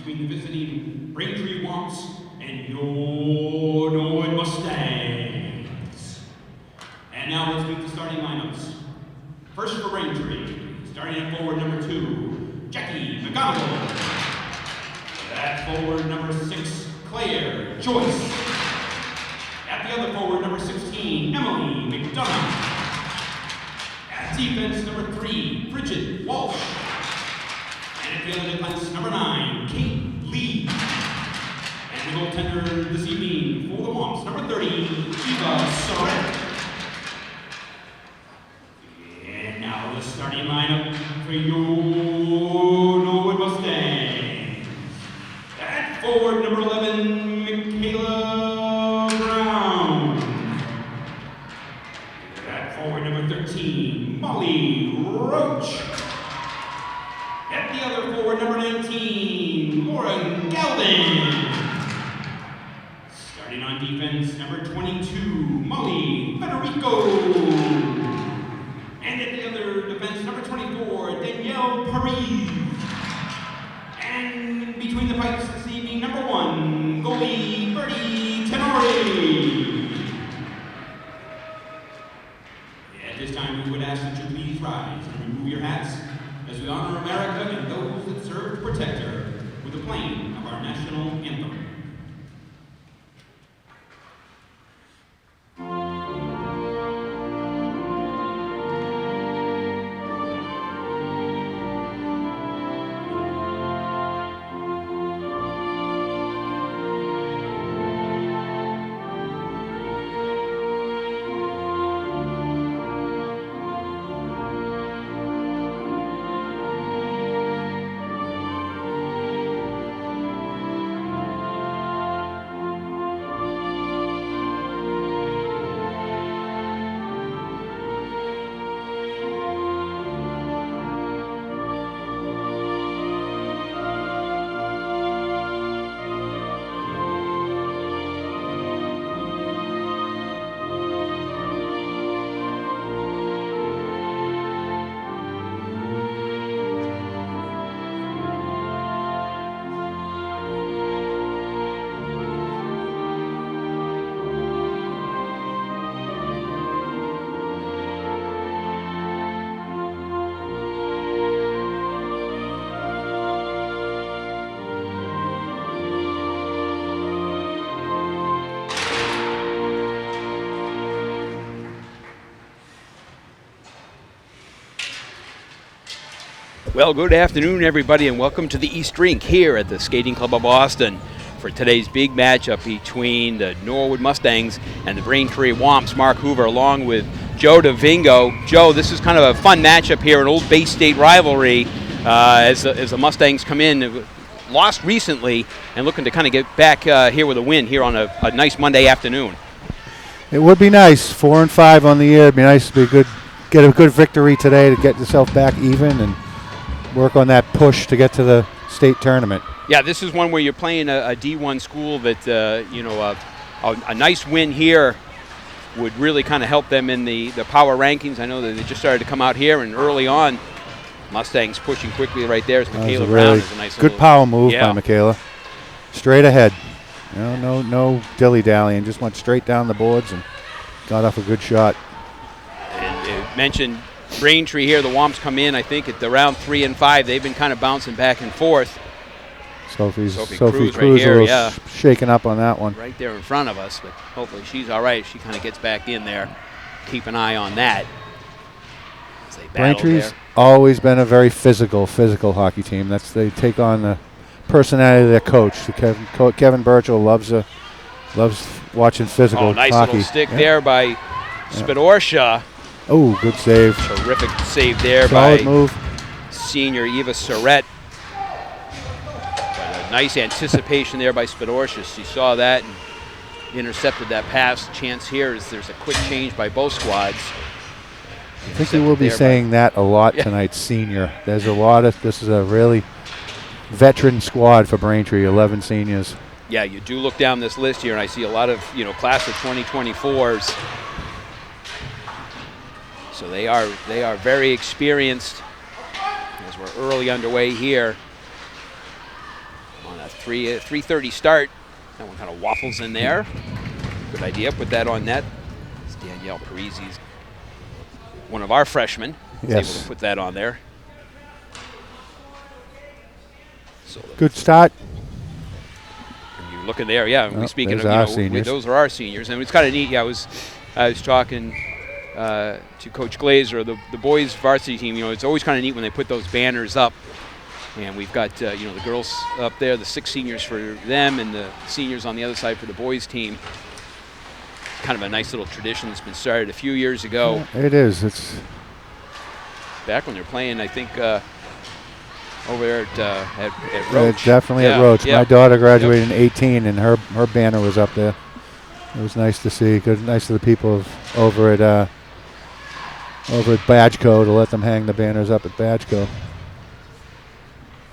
between the visiting Braintree Womps and your Norwood Mustangs. And now let's meet the starting lineups. First for Braintree, starting at forward number 2, Jackie McGonigal. At forward number 6, Claire Joyce. At the other forward, number 16, Emily McDonough. At defense, number 3, Bridget Walsh. And at the other defense, number 9, Kate Lee. And the goaltender this evening for the Womps, number 30, Eva Surratt. And now the starting lineup for your Norwood Mustangs. At forward, number 11, Michaela Brown. At forward, number 13, Molly Roach. At the other forward, number 19, Lauren Galvin. Starting on defense, number 22, Molly Federico. And at the other defense, number 24, Danielle Paris. And between the pipes this evening, number 1, goalie Bertie Tenori. At this time, we would ask that you please rise and remove your hats as we honor America and those that serve to protect her with the playing of our national anthem. Well, good afternoon, everybody, and welcome to the East Rink here at the Skating Club of Boston for today's big matchup between the Norwood Mustangs and the Braintree Womps. Mark Hoover along with Joe DeVingo. Joe, this is kind of a fun matchup here, an old Bay State rivalry as the Mustangs come in, lost recently, and looking to kind of get back here with a win here on a nice Monday afternoon. It would be nice, 4-5 on the year. It'd be nice to get a good victory today to get yourself back even and work on that push to get to the state tournament. Yeah, this is one where you're playing a D1 school that, a nice win here would really kind of help them in the power rankings. I know that they just started to come out here, and early on, Mustangs pushing quickly right there as Michaela Brown is a nice good power move by Michaela. Straight ahead. No dilly-dallying, just went straight down the boards and got off a good shot. And it mentioned Braintree here, the Womps come in, I think, at the round 3 and 5. They've been kind of bouncing back and forth. Sophie Cruz right here, a little shaken up on that one. Right there in front of us, but hopefully she's all right. She kind of gets back in there. Keep an eye on that. Braintree's always been a very physical hockey team. They take on the personality of their coach. Kevin Burchell loves watching physical hockey. Nice little stick there by Spidorsha. Oh, good save. Terrific save there Solid by move. Senior Eva Surratt. But a nice anticipation there by Spidorsha. She saw that and intercepted that pass. Chance here is there's a quick change by both squads. I think we will be saying that a lot tonight, Senior. There's a lot of, this is a really veteran squad for Braintree, 11 seniors. Yeah, you do look down this list here, and I see a lot of, class of 2024s. So they are very experienced as we're early underway here on a 3:30 start. That one kind of waffles in there. Good idea. Put that on net. It's Danielle Parisi's one of our freshmen. Yes. Able to put that on there. So Good start. you look in there, yeah. We speaking of, there's our seniors. those are our seniors, and it's kind of neat. Yeah, I was talking to Coach Glazer, the boys varsity team. It's always kind of neat when they put those banners up. And we've got the girls up there, the 6 seniors for them, and the seniors on the other side for the boys team. Kind of a nice little tradition that's been started a few years ago. Yeah, it is. It's back when they're playing, I think, over there at Roach. Definitely at Roach. My daughter graduated in 18, and her banner was up there. It was nice to see. Nice of the people over at Badgeco to let them hang the banners up at Badgeco.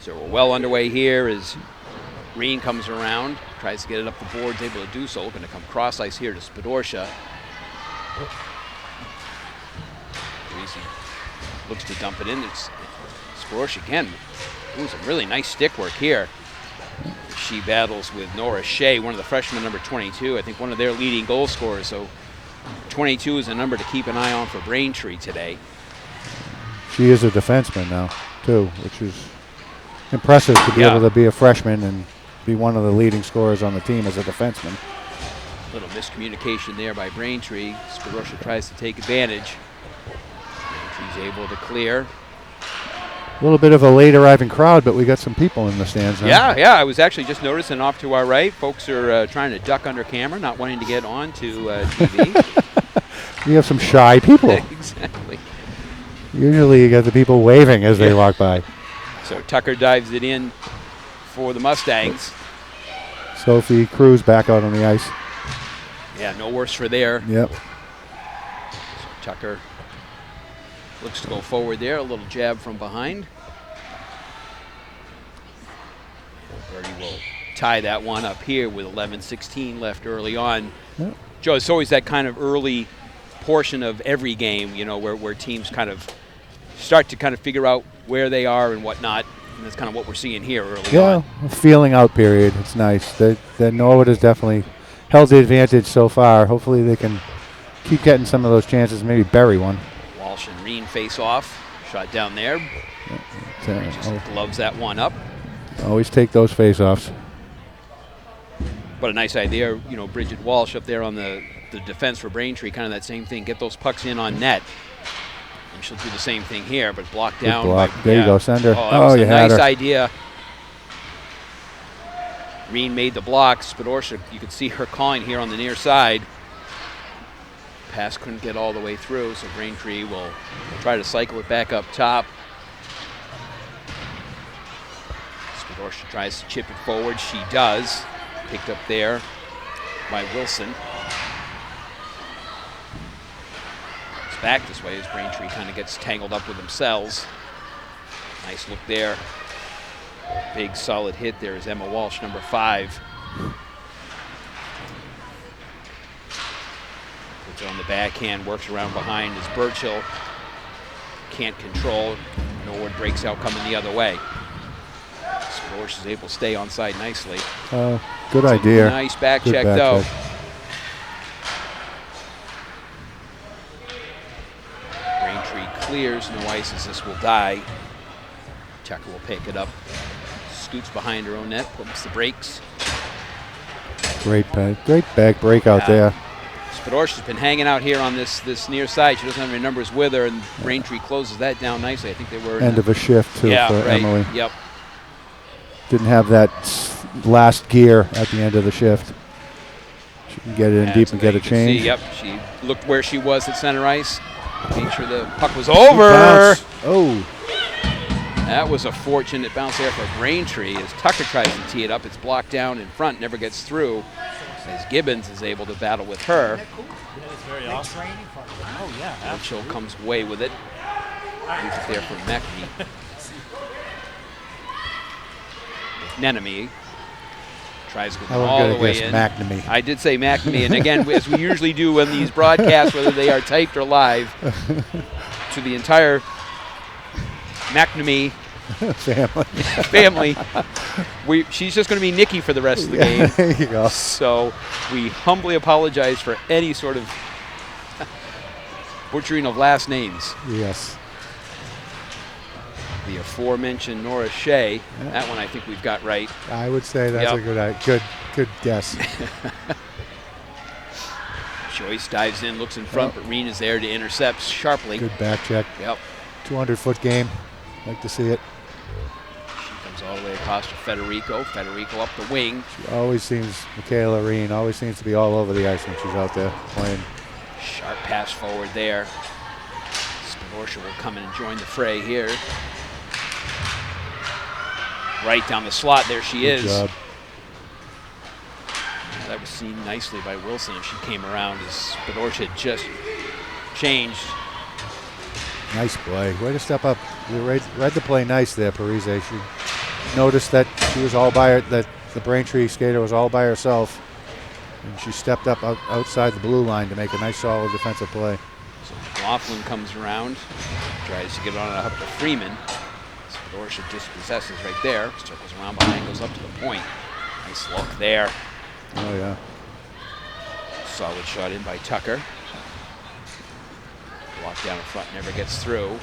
So we're well underway here as Reen comes around, tries to get it up the boards, able to do so. Going to come cross ice here to Spadorsha. Easy. Looks to dump it in. It's Spadorsha again. Doing some really nice stick work here. She battles with Nora Shea, one of the freshmen, number 22. I think one of their leading goal scorers. So 22 is a number to keep an eye on for Braintree today. She is a defenseman now, too, which is impressive to be able to be a freshman and be one of the leading scorers on the team as a defenseman. Little miscommunication there by Braintree. Spadorsha tries to take advantage. Braintree's able to clear. A little bit of a late arriving crowd, but we got some people in the stands now. Yeah, I was actually just noticing off to our right, folks are trying to duck under camera, not wanting to get on to TV. We have some shy people. Exactly. Usually you get the people waving as they walk by. So Tucker dives it in for the Mustangs. Sophie Cruz back out on the ice. Yeah, no worse for there. Yep. So Tucker looks to go forward there. A little jab from behind. Birdie will tie that one up here with 11:16 left early on. Yep. Joe, it's always that kind of early portion of every game, where teams kind of start to kind of figure out where they are and whatnot. And that's kind of what we're seeing here early on. Yeah, a feeling out period. It's nice. That Norwood has definitely held the advantage so far. Hopefully they can keep getting some of those chances, maybe bury one. Walsh and Reen face off. Shot down there. Just gloves that one up. Always take those face-offs. But a nice idea, Bridget Walsh up there on the defense for Braintree, kind of that same thing. Get those pucks in on net. And she'll do the same thing here, but blocked down. Block. There you go, send her. Oh, that was you a had nice her. idea. Reen made the block. Spadorsha, you could see her calling here on the near side. Pass couldn't get all the way through, so Braintree will try to cycle it back up top. Spadorsha tries to chip it forward. She does. Picked up there by Wilson. It's back this way as Braintree kind of gets tangled up with themselves. Nice look there. Big solid hit there is Emma Walsh, number 5. Puts it on the backhand, works around behind as Burchill can't control. Norwood breaks out coming the other way. Spadorsha is able to stay onside nicely. Good idea. Nice back Good check back though. check. Braintree clears, no ice as this will die. Tucker will pick it up. Scoots behind her own net, pumps the brakes. Great back break out there. Spadorsha's been hanging out here on this near side. She doesn't have any numbers with her, and Braintree closes that down nicely. I think they were End of a shift too for Emily. Yep. Didn't have that last gear at the end of the shift. She can get it in deep so and get there a you can see, change. yep, she looked where she was at center ice. Made sure the puck was over. Oh. That was a fortunate bounce there for Braintree as Tucker tries to tee it up. It's blocked down in front, never gets through. As Gibbons is able to battle with her. That's very awesome. Oh, yeah. Burchill comes away with it. Leaves it there for McNamee. Nenemy tries to go all the way in. McNamee. I did say McNamee, and again, as we usually do in these broadcasts, whether they are typed or live, to the entire McNamee Family. Family. She's just going to be Nikki for the rest of the game. There you go. So we humbly apologize for any sort of butchering of last names. Yes. The aforementioned Nora Shea. Yeah. That one I think we've got right. I would say that's Yep. a good guess. Joyce dives in, looks in front, but Reen is there to intercept sharply. Good back check. Yep. 200-foot game. Like to see it. She comes all the way across to Federico. Federico up the wing. Michaela Reen always seems to be all over the ice when she's out there playing. Sharp pass forward there. Spinorsha will come in and join the fray here. Right down the slot, there she Good is. job. That was seen nicely by Wilson as she came around as Spinorsha had just changed. Nice play. Way to step up. You read the play nice there, Parise. She noticed that she was all by her, that the Braintree skater was all by herself, and she stepped up outside the blue line to make a nice, solid defensive play. So Laughlin comes around, tries to get on up to Freeman. Spinorsha dispossesses right there, circles around behind, goes up to the point. Nice look there. Oh, yeah. Solid shot in by Tucker. Block down in front, never gets through.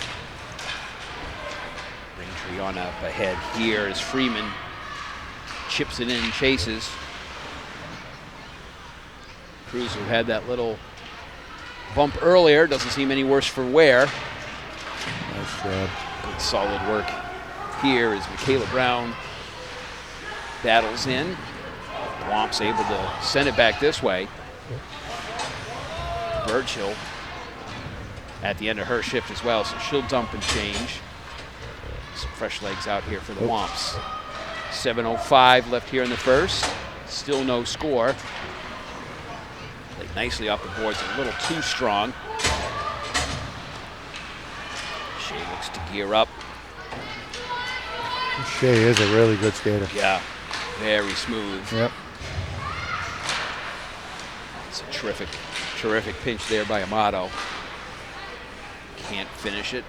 Braintree on up ahead here as Freeman chips it in and chases. Cruz, who had that little bump earlier, doesn't seem any worse for wear. Nice job. Good solid work here as Michaela Brown battles in. Womp's able to send it back this way. Birchill at the end of her shift as well, so she'll dump and change. Some fresh legs out here for the Womps. 7:05 left here in the first. Still no score. Played nicely off the boards, a little too strong. Shea looks to gear up. Shea is a really good skater. Yeah, very smooth. Yep. It's a terrific pinch there by Amato. Can't finish it.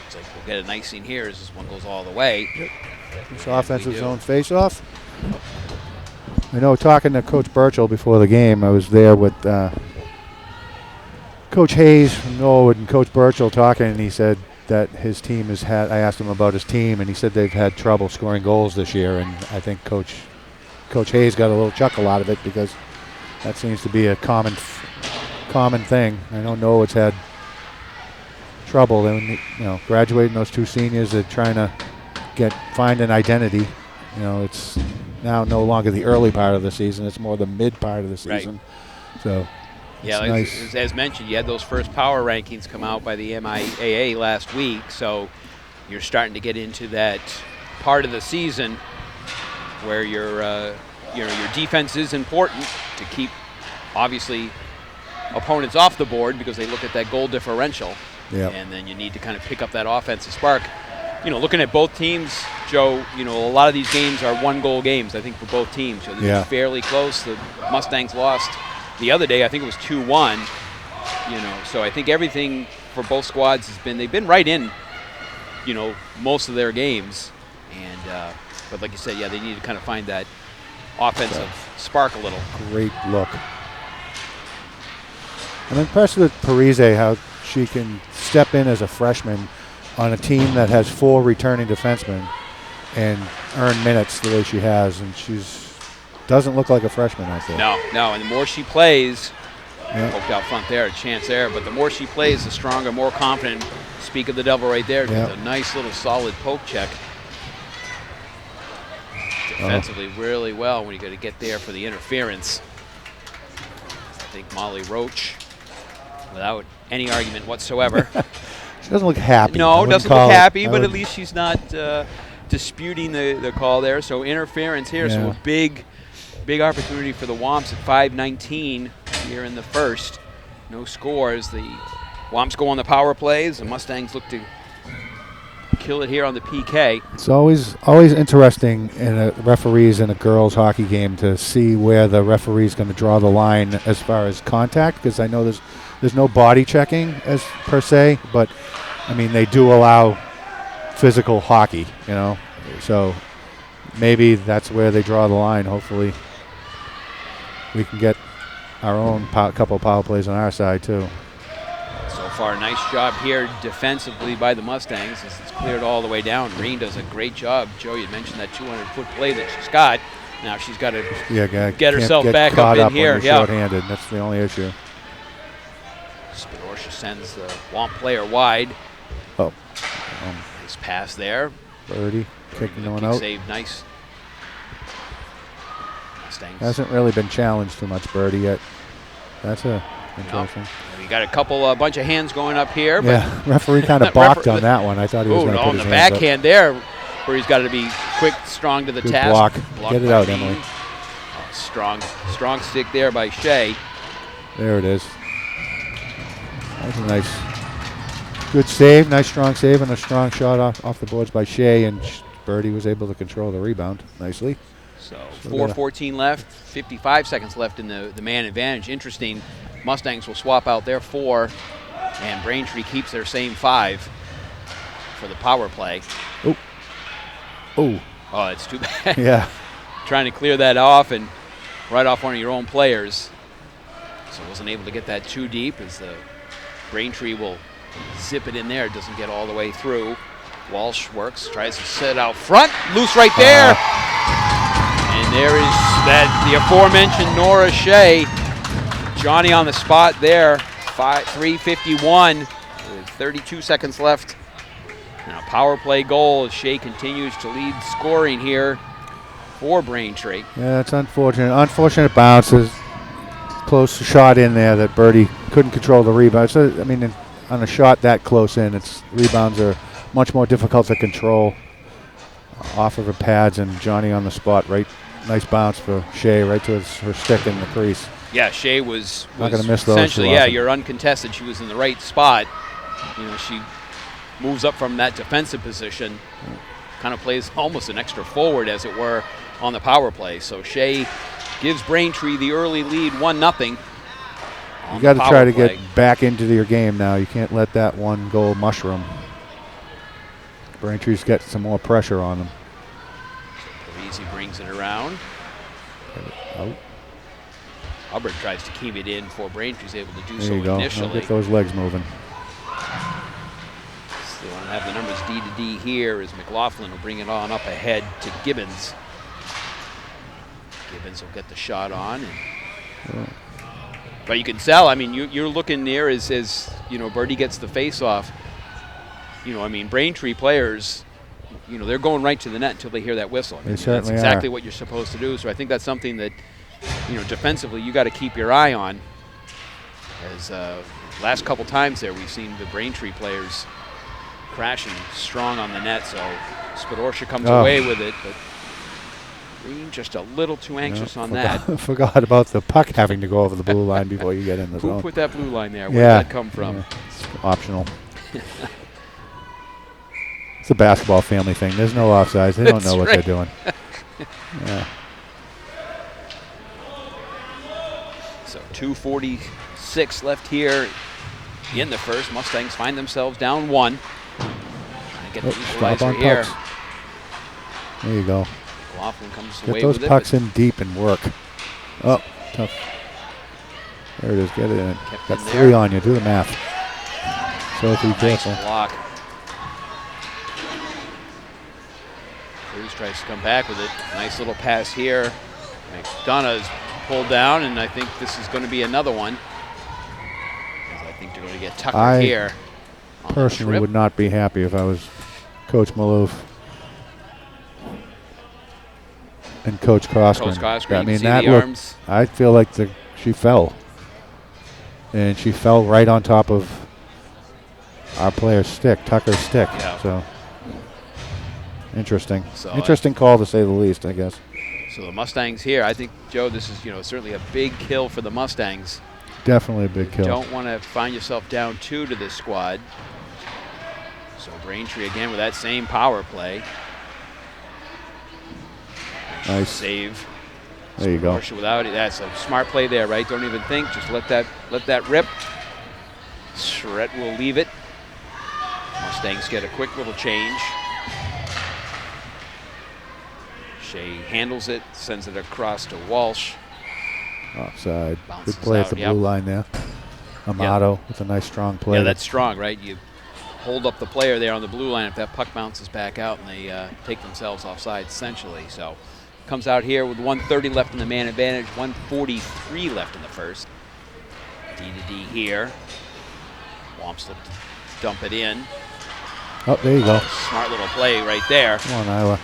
Looks like we'll get an icing here as this one goes all the way. Yep. This offensive zone face-off. I know, talking to Coach Birchall before the game, I was there with Coach Hayes from Norwood and Coach Birchall talking, and he said that his team has had, I asked him about his team, and he said they've had trouble scoring goals this year, and I think Coach Hayes got a little chuckle out of it because that seems to be a common thing. I know Norwood's had trouble, and graduating those two seniors, they're trying to find an identity. It's now no longer the early part of the season; it's more the mid part of the season. Right. So, yeah, nice. as mentioned, you had those first power rankings come out by the MIAA last week, so you're starting to get into that part of the season where your defense is important to keep, obviously, opponents off the board because they look at that goal differential. Yep. And then you need to kind of pick up that offensive spark. Looking at both teams, Joe, a lot of these games are one-goal games, I think, for both teams. They're fairly close. The Mustangs lost the other day. I think it was 2-1. So I think everything for both squads they've been right in, most of their games. And but like you said, they need to kind of find that offensive spark a little. Great look. I'm impressed with Parise, how she can step in as a freshman on a team that has 4 returning defensemen and earn minutes the way she has, and doesn't look like a freshman out there. No, and the more she plays, poked out front there, a chance there, but the more she plays, the stronger, more confident. Speak of the devil right there. Yep. A nice little solid poke check. Defensively really well when you got to get there for the interference. I think Molly Roach, without any argument whatsoever. She doesn't look happy. No, doesn't look happy, but at least she's not disputing the call there. So interference here. So a big opportunity for the Womps at 5:19 here in the first. No scores. The Womps go on the power plays. The Mustangs look to kill it here on the PK. It's always interesting in a referees in a girls hockey game to see where the referee's going to draw the line as far as contact, because I know there's no body checking as per se, but I mean they do allow physical hockey, you know. So maybe that's where they draw the line. Hopefully we can get our own couple power plays on our side too. So far, nice job here defensively by the Mustangs as it's cleared all the way down. Green does a great job. Joe, you mentioned that 200-foot play that she's got. Now she's got to get herself back up in here. Yeah, short-handed. That's the only issue. Spidorsha sends the Womp player wide. Oh. Nice pass there. Birdie kicking one out. Save, nice. Mustangs. Hasn't really been challenged too much, Birdie, yet. That's interesting. No. We got a bunch of hands going up here. But yeah, referee kind of balked on that one. I thought he was going to put his on the hands backhand there, where he's got to be quick, strong to the Good task. block. Get it out, Emily. Strong stick there by Shea. There it is. That's a nice, good save. Nice strong save and a strong shot off the boards by Shea, and Birdie was able to control the rebound nicely. So 4:14 left, 55 seconds left in the man advantage. Interesting, Mustangs will swap out their 4, and Braintree keeps their same 5 for the power play. Oh, it's too bad. yeah. Trying to clear that off and right off one of your own players. So wasn't able to get that too deep as the Braintree will zip it in there. It doesn't get all the way through. Walsh works, tries to set out front. Loose right there. And there is the aforementioned Nora Shea. Johnny on the spot there. 3:51 with 32 seconds left. Now power play goal as Shea continues to lead scoring here for Braintree. Yeah, it's unfortunate. Unfortunate bounces. Close shot in there that Birdie couldn't control the rebound. So, I mean, on a shot that close in, rebounds are much more difficult to control off of her pads, and Johnny on the spot. Right, nice bounce for Shea right to her stick in the crease. Yeah, Shea was not going to miss those. Essentially, you're uncontested. She was in the right spot. You know, she moves up from that defensive position, kind of plays almost an extra forward, as it were, on the power play. So Shea gives Braintree the early lead, 1-0. You got to try to get back into your game now. You can't let that one goal mushroom. Braintree's got some more pressure on them. So Parisi brings it around. Out. Hubbard tries to keep it in before Braintree's able to do There so you go. initially. Now get those legs moving. They want to have the numbers D to D here as McLaughlin will bring it on up ahead to Gibbons. Gibbons will get the shot on. But you can tell, I mean, you're looking there as you know, Birdie gets the face off. You know, I mean, Braintree players, you know, they're going right to the net until they hear that whistle. I mean, that's exactly what you're supposed to do. So I think that's something that, you know, defensively you got to keep your eye on. As last couple times there, we've seen the Braintree players crashing strong on the net. So Spidorsha comes away with it, but Green just a little too anxious on that. Forgot about the puck having to go over the blue line before you get in the zone. Who put that blue line there? Where did that come from? Yeah, it's optional. It's a basketball family thing. There's no offsides. They don't know what they're doing. Yeah. So 2:46 left here in the first. Mustangs find themselves down 1. Trying to get the equalizer here. Pucks. There you go. McLaughlin comes Get away those with it. pucks in deep and work. Oh, tough. There it is. Get it in. Got 3 on you. Do the math. Sophie, nice careful. block. Cruz tries to come back with it. Nice little pass here. McDonough's pulled down, and I think this is going to be another one. I think they're going to get Tucker here. Personally would not be happy if I was Coach Maloof and Coach Cosgren. I mean, that looked, I feel like she fell. And she fell right on top of our player's stick, Tucker's stick. Yeah. So, interesting. Interesting call, to say the least, I guess. So the Mustangs here, I think, Joe, this is, you know, certainly a big kill for the Mustangs. Definitely a big kill. You don't want to find yourself down 2 to this squad. So Braintree again with that same power play. Nice save. There you go. Without it, that's a smart play there, right? Don't even think. Just let that rip. Surratt will leave it. Mustangs get a quick little change. Shea handles it, sends it across to Walsh. Offside. Bounces Good play at out, the yep. blue line there. Amato with a nice strong play. Yeah, that's strong, right? You hold up the player there on the blue line if that puck bounces back out and they take themselves offside essentially. So comes out here with 1:30 left in the man advantage, 1:43 left in the first. D to D here. Womps look to dump it in. Oh, there you go. Smart little play right there. Come on, Isla.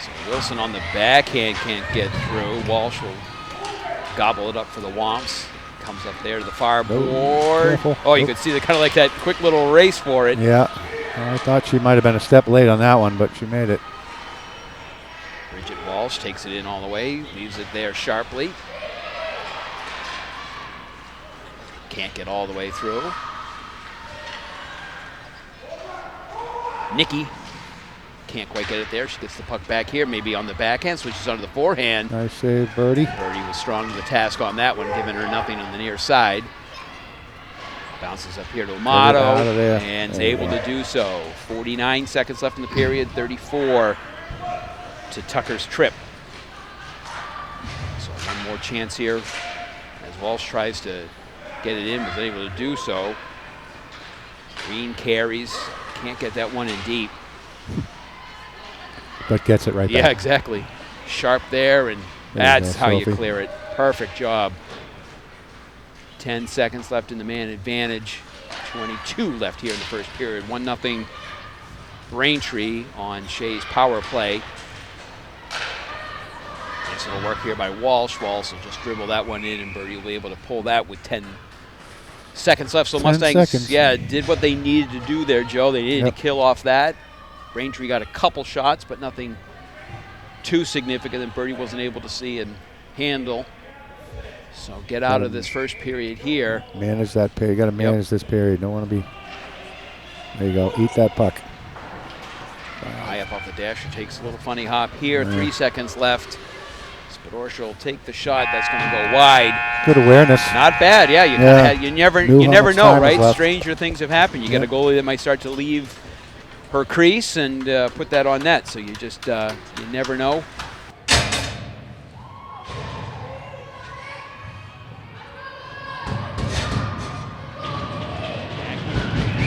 So Wilson on the backhand can't get through. Walsh will gobble it up for the Womps. Comes up there to the far board. Careful. Oh, you could see the kind of like that quick little race for it. Yeah. I thought she might have been a step late on that one, but she made it. Bridget Walsh takes it in all the way, leaves it there sharply. Can't get all the way through. Nikki can't quite get it there. She gets the puck back here, maybe on the backhand, switches onto the forehand. Nice save, Birdie. Birdie was strong to the task on that one, giving her nothing on the near side. Bounces up here to Amato, out of there. and is There you able go. to do so. 49 seconds left in the period, 34 to Tucker's trip. So one more chance here as Walsh tries to get it in, was unable to do so. Green carries, can't get that one in deep. But gets it right Yeah, back. exactly. Sharp there, and There you that's go, how you Sophie. clear it. Perfect job. 10 seconds left in the man advantage. 22 left here in the first period. 1-0 Braintree on Shea's power play. Nice little work here by Walsh. Walsh will just dribble that one in, and Birdie will be able to pull that with 10 seconds left. So 10 Mustangs, seconds. yeah, did what they needed to do there, Joe. They needed Yep. to kill off that. Braintree got a couple shots, but nothing too significant that Birdie wasn't able to see and handle. So get out of this first period here. Manage that period. You got to manage this period. Don't want to be. There you go. Eat that puck. High up off the dasher, takes a little funny hop here. 3 seconds left. Spidorsha will take the shot. That's going to go wide. Good awareness. Not bad, yeah. You Yeah. kinda you never Knew you how never much know, time was right? left. Stranger things have happened. You got a Yep. goalie that might start to leave her crease and put that on net. So you just you never know.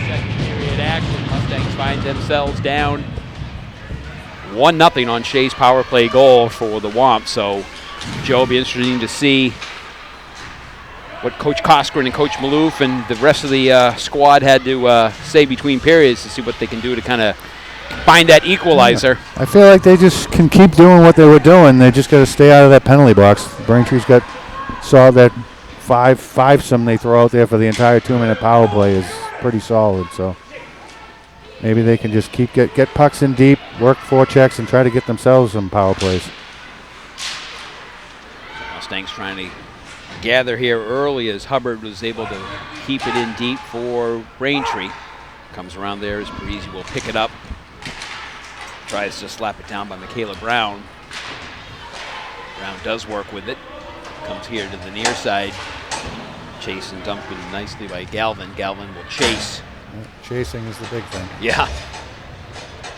Second period action. Mustangs find themselves down 1-0 on Shea's power play goal for the Womp. So, Joe, it'll be interesting to see what Coach Coskren and Coach Maloof and the rest of the squad had to say between periods to see what they can do to kind of find that equalizer. I feel like they just can keep doing what they were doing. They just got to stay out of that penalty box. Braintree's saw that five-some they throw out there for the entire 2-minute power play is pretty solid. So maybe they can just keep get pucks in deep, work forechecks, and try to get themselves some power plays. Mustangs trying to gather here early as Hubbard was able to keep it in deep for Braintree. Comes around there as Parisi will pick it up. Tries to slap it down by Michaela Brown. Brown does work with it. Comes here to the near side. Chase and dumped nicely by Galvin. Galvin will chase. Chasing is the big thing. Yeah.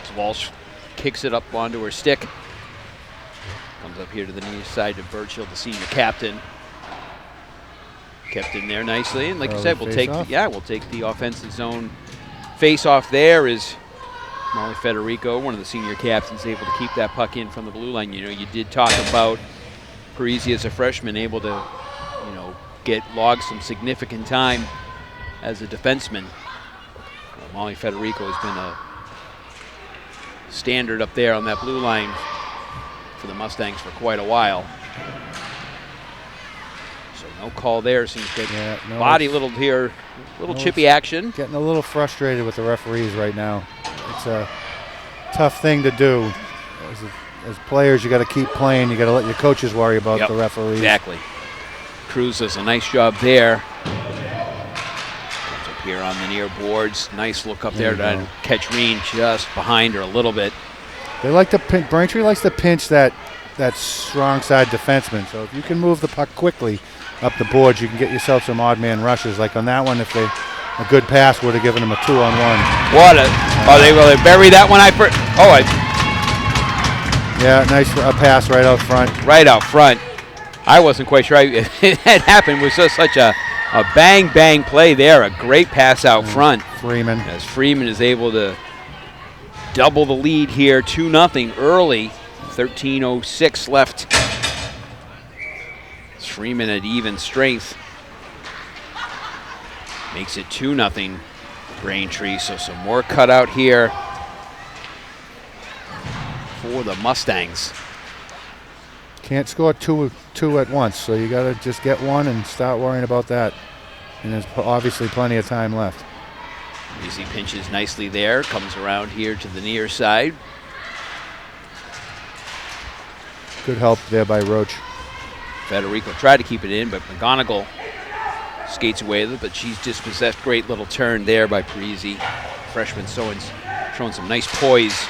As Walsh kicks it up onto her stick. Comes up here to the near side to Birchill, the senior captain. Kept in there nicely, and like I said, we'll take the offensive zone face off there. Is Molly Federico, one of the senior captains, able to keep that puck in from the blue line. You know, you did talk about Parisi as a freshman able to, log some significant time as a defenseman. Molly Federico has been a standard up there on that blue line for the Mustangs for quite a while. So no call there. Seems good. Yeah, no, body it's- little here, little no, chippy action. Getting a little frustrated with the referees right now. It's a tough thing to do. As players, you got to keep playing. You got to let your coaches worry about Yep, the referees. Exactly. Cruz does a nice job there. Comes up here on the near boards. Nice look up there There you to go. catch Reen just behind her a little bit. They like to pinch. Braintree likes to pinch that strong side defenseman. So if you can move the puck quickly up the boards, you can get yourself some odd man rushes. Like on that one, if a good pass would have given them a 2-on-1. What a! Oh, they bury that one. Yeah, nice pass right out front. Right out front. I wasn't quite sure it had happened. It was just such a bang play there. A great pass out front. Freeman. As Freeman is able to double the lead here, 2-0 early. 13:06 left. It's Freeman at even strength. Makes it 2-0 Braintree. So some more cutout here for the Mustangs. Can't score two at once, so you got to just get one and start worrying about that. And there's obviously plenty of time left. Easy pinches nicely there. Comes around here to the near side. Good help there by Roach. Federico tried to keep it in, but McGonigal skates away with it, but she's dispossessed. Great little turn there by Parisi. Freshman showing some nice poise.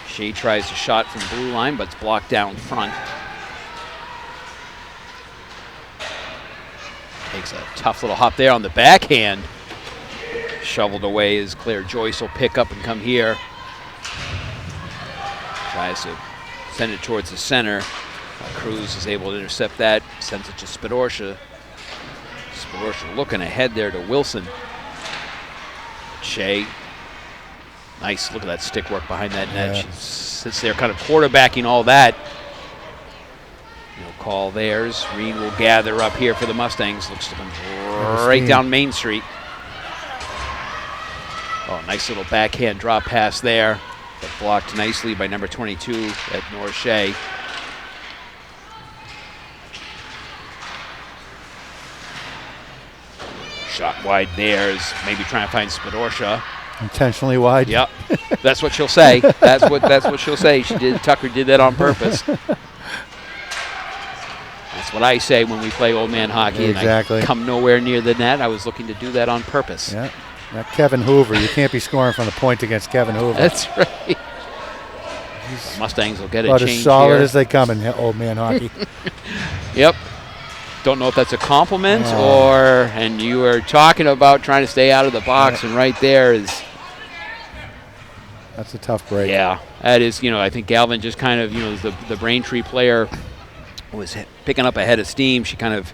Shea tries a shot from the blue line, but it's blocked down front. Takes a tough little hop there on the backhand. Shoveled away as Claire Joyce will pick up and come here. Tries to send it towards the center. Cruz is able to intercept that, sends it to Spidorcia. Spidorcia looking ahead there to Wilson. Shea. Nice, look at that stick work behind that net. Yeah. She sits there kind of quarterbacking all that. No call theirs. Reen will gather up here for the Mustangs. Looks to come right down Main Street. Oh, nice little backhand drop pass there, but blocked nicely by number 22 at North Shea. Shot wide there is maybe trying to find Spidorcia. Intentionally wide. Yep, that's what she'll say. That's what she'll say. Tucker did that on purpose. That's what I say when we play old man hockey. Exactly. And I come nowhere near the net. I was looking to do that on purpose. Yeah. That Kevin Hoover. You can't be scoring from the point against Kevin Hoover. That's right. Mustangs will get a About change as solid here. as they come in old man hockey. Yep. Don't know if that's a compliment and you were talking about trying to stay out of the box, and right there is. That's a tough break. Yeah, that is, I think Galvin just kind of, the Braintree player was picking up a head of steam. She kind of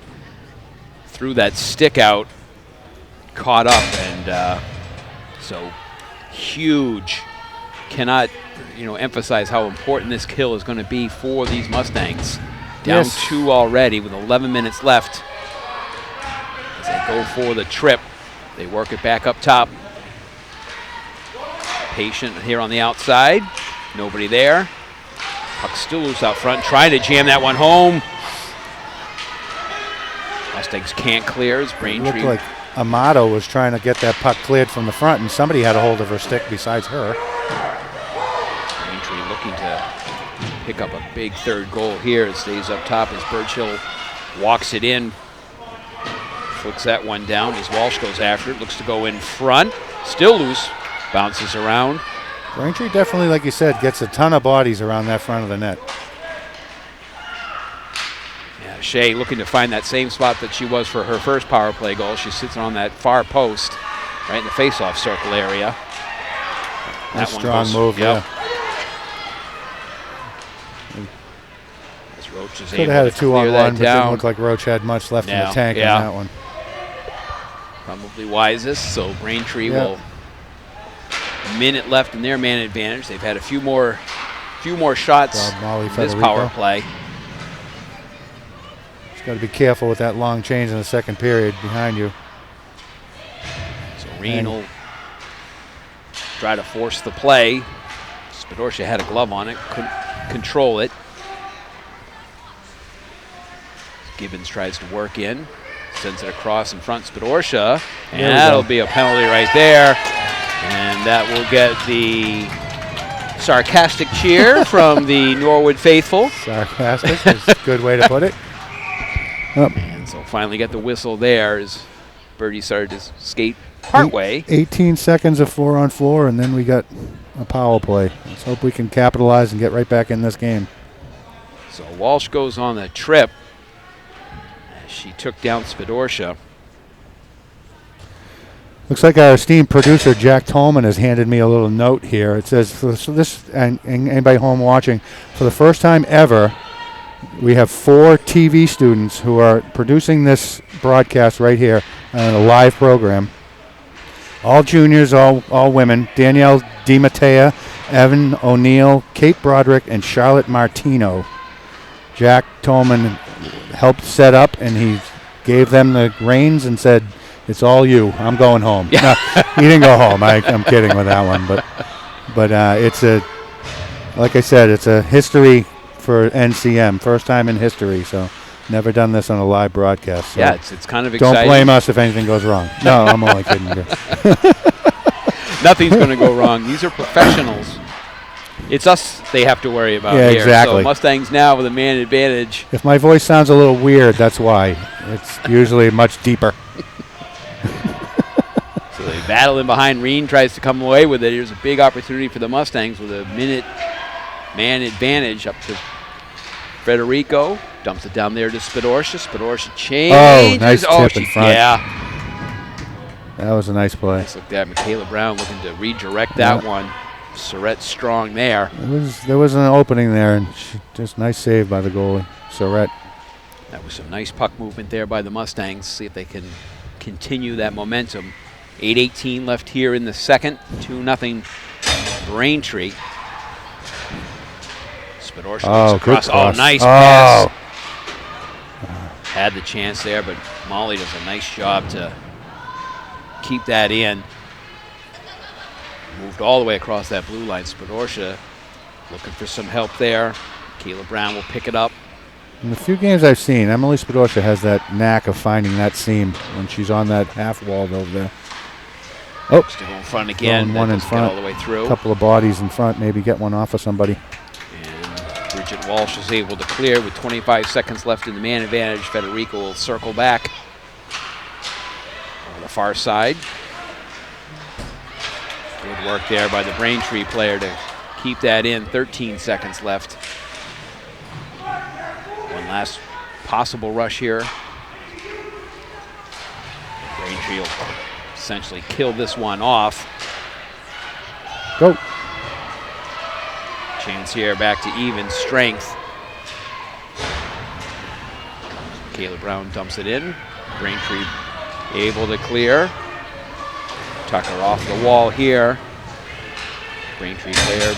threw that stick out, caught up, and so huge. Cannot, emphasize how important this kill is going to be for these Mustangs. Down 2 already with 11 minutes left. As they go for the trip, they work it back up top. Patient here on the outside. Nobody there. Puck still loose out front. Trying to jam that one home. Mustangs can't clear as Braintree. It looked like Amato was trying to get that puck cleared from the front, and somebody had a hold of her stick besides her. Braintree looking to pick up a big third goal here. It stays up top as Birchill walks it in. Flicks that one down as Walsh goes after it. Looks to go in front. Still loose. Bounces around. Braintree definitely, like you said, gets a ton of bodies around that front of the net. Yeah, Shea looking to find that same spot that she was for her first power play goal. She sits on that far post, right in the face-off circle area. That's a strong move, yep. yeah. As Roach is Could able have had a to clear 2-on-1, that but down. didn't look like Roach had much left in the tank yeah. on that one. Probably wisest, so Braintree will. Minute left in their man advantage. They've had a few more shots Molly this Federico. power play. Just got to be careful with that long change in the second period behind you. So Reen will try to force the play. Spidorcia had a glove on it, couldn't control it. Gibbons tries to work in, sends it across in front Spidorcia, and that'll be a penalty right there. And that will get the sarcastic cheer from the Norwood faithful. Sarcastic is a good way to put it. And so finally get the whistle there as Birdie started to skate partway. 18 seconds of 4-on-4, and then we got a power play. Let's hope we can capitalize and get right back in this game. So Walsh goes on the trip. She took down Spidorcia. Looks like our esteemed producer Jack Tolman has handed me a little note here. It says, so this, and anybody home watching, for the first time ever, we have 4 TV students who are producing this broadcast right here on a live program. All juniors, all women. Danielle DiMattea, Evan O'Neill, Kate Broderick, and Charlotte Martino. Jack Tolman helped set up, and he gave them the reins and said, "It's all you. I'm going home." No, he didn't go home. I'm kidding with that one, but it's like I said, it's a history for NCM, first time in history. So, never done this on a live broadcast. So Yeah, it's kind of exciting. don't blame us if anything goes wrong. No, I'm only kidding. Nothing's going to go wrong. These are professionals. It's us they have to worry about Yeah, here. exactly. So Mustangs now with a man advantage. If my voice sounds a little weird, that's why. It's usually much deeper. So they battle in behind. Reen tries to come away with it. Here's a big opportunity for the Mustangs with a minute man advantage up to Federico. Dumps it down there to Spidorcia. Spidorcia changes. Oh, nice tip in front. Yeah. That was a nice play. Nice look there. Michaela Brown looking to redirect that one. Surratt strong there. There was an opening there, and just nice save by the goalie, Surratt. That was some nice puck movement there by the Mustangs. See if they can continue that momentum. 8:18 left here in the second. 2-0 Braintree. Spidorcia looks across. Oh, nice pass. Had the chance there, but Molly does a nice job to keep that in. Moved all the way across that blue line. Spidorcia looking for some help there. Kayla Brown will pick it up. In the few games I've seen, Emily Spidorcia has that knack of finding that seam when she's on that half wall over there. Oh, still in front again. one in Get front. all the way through. A couple of bodies in front, maybe get one off of somebody. And Bridget Walsh is able to clear with 25 seconds left in the man advantage. Federico will circle back on the far side. Good work there by the Braintree player to keep that in. 13 seconds left. One last possible rush here. Braintree will essentially kill this one off. Go. Chance here back to even strength. Kayla Brown dumps it in. Braintree able to clear. Tucker off the wall here. Braintree player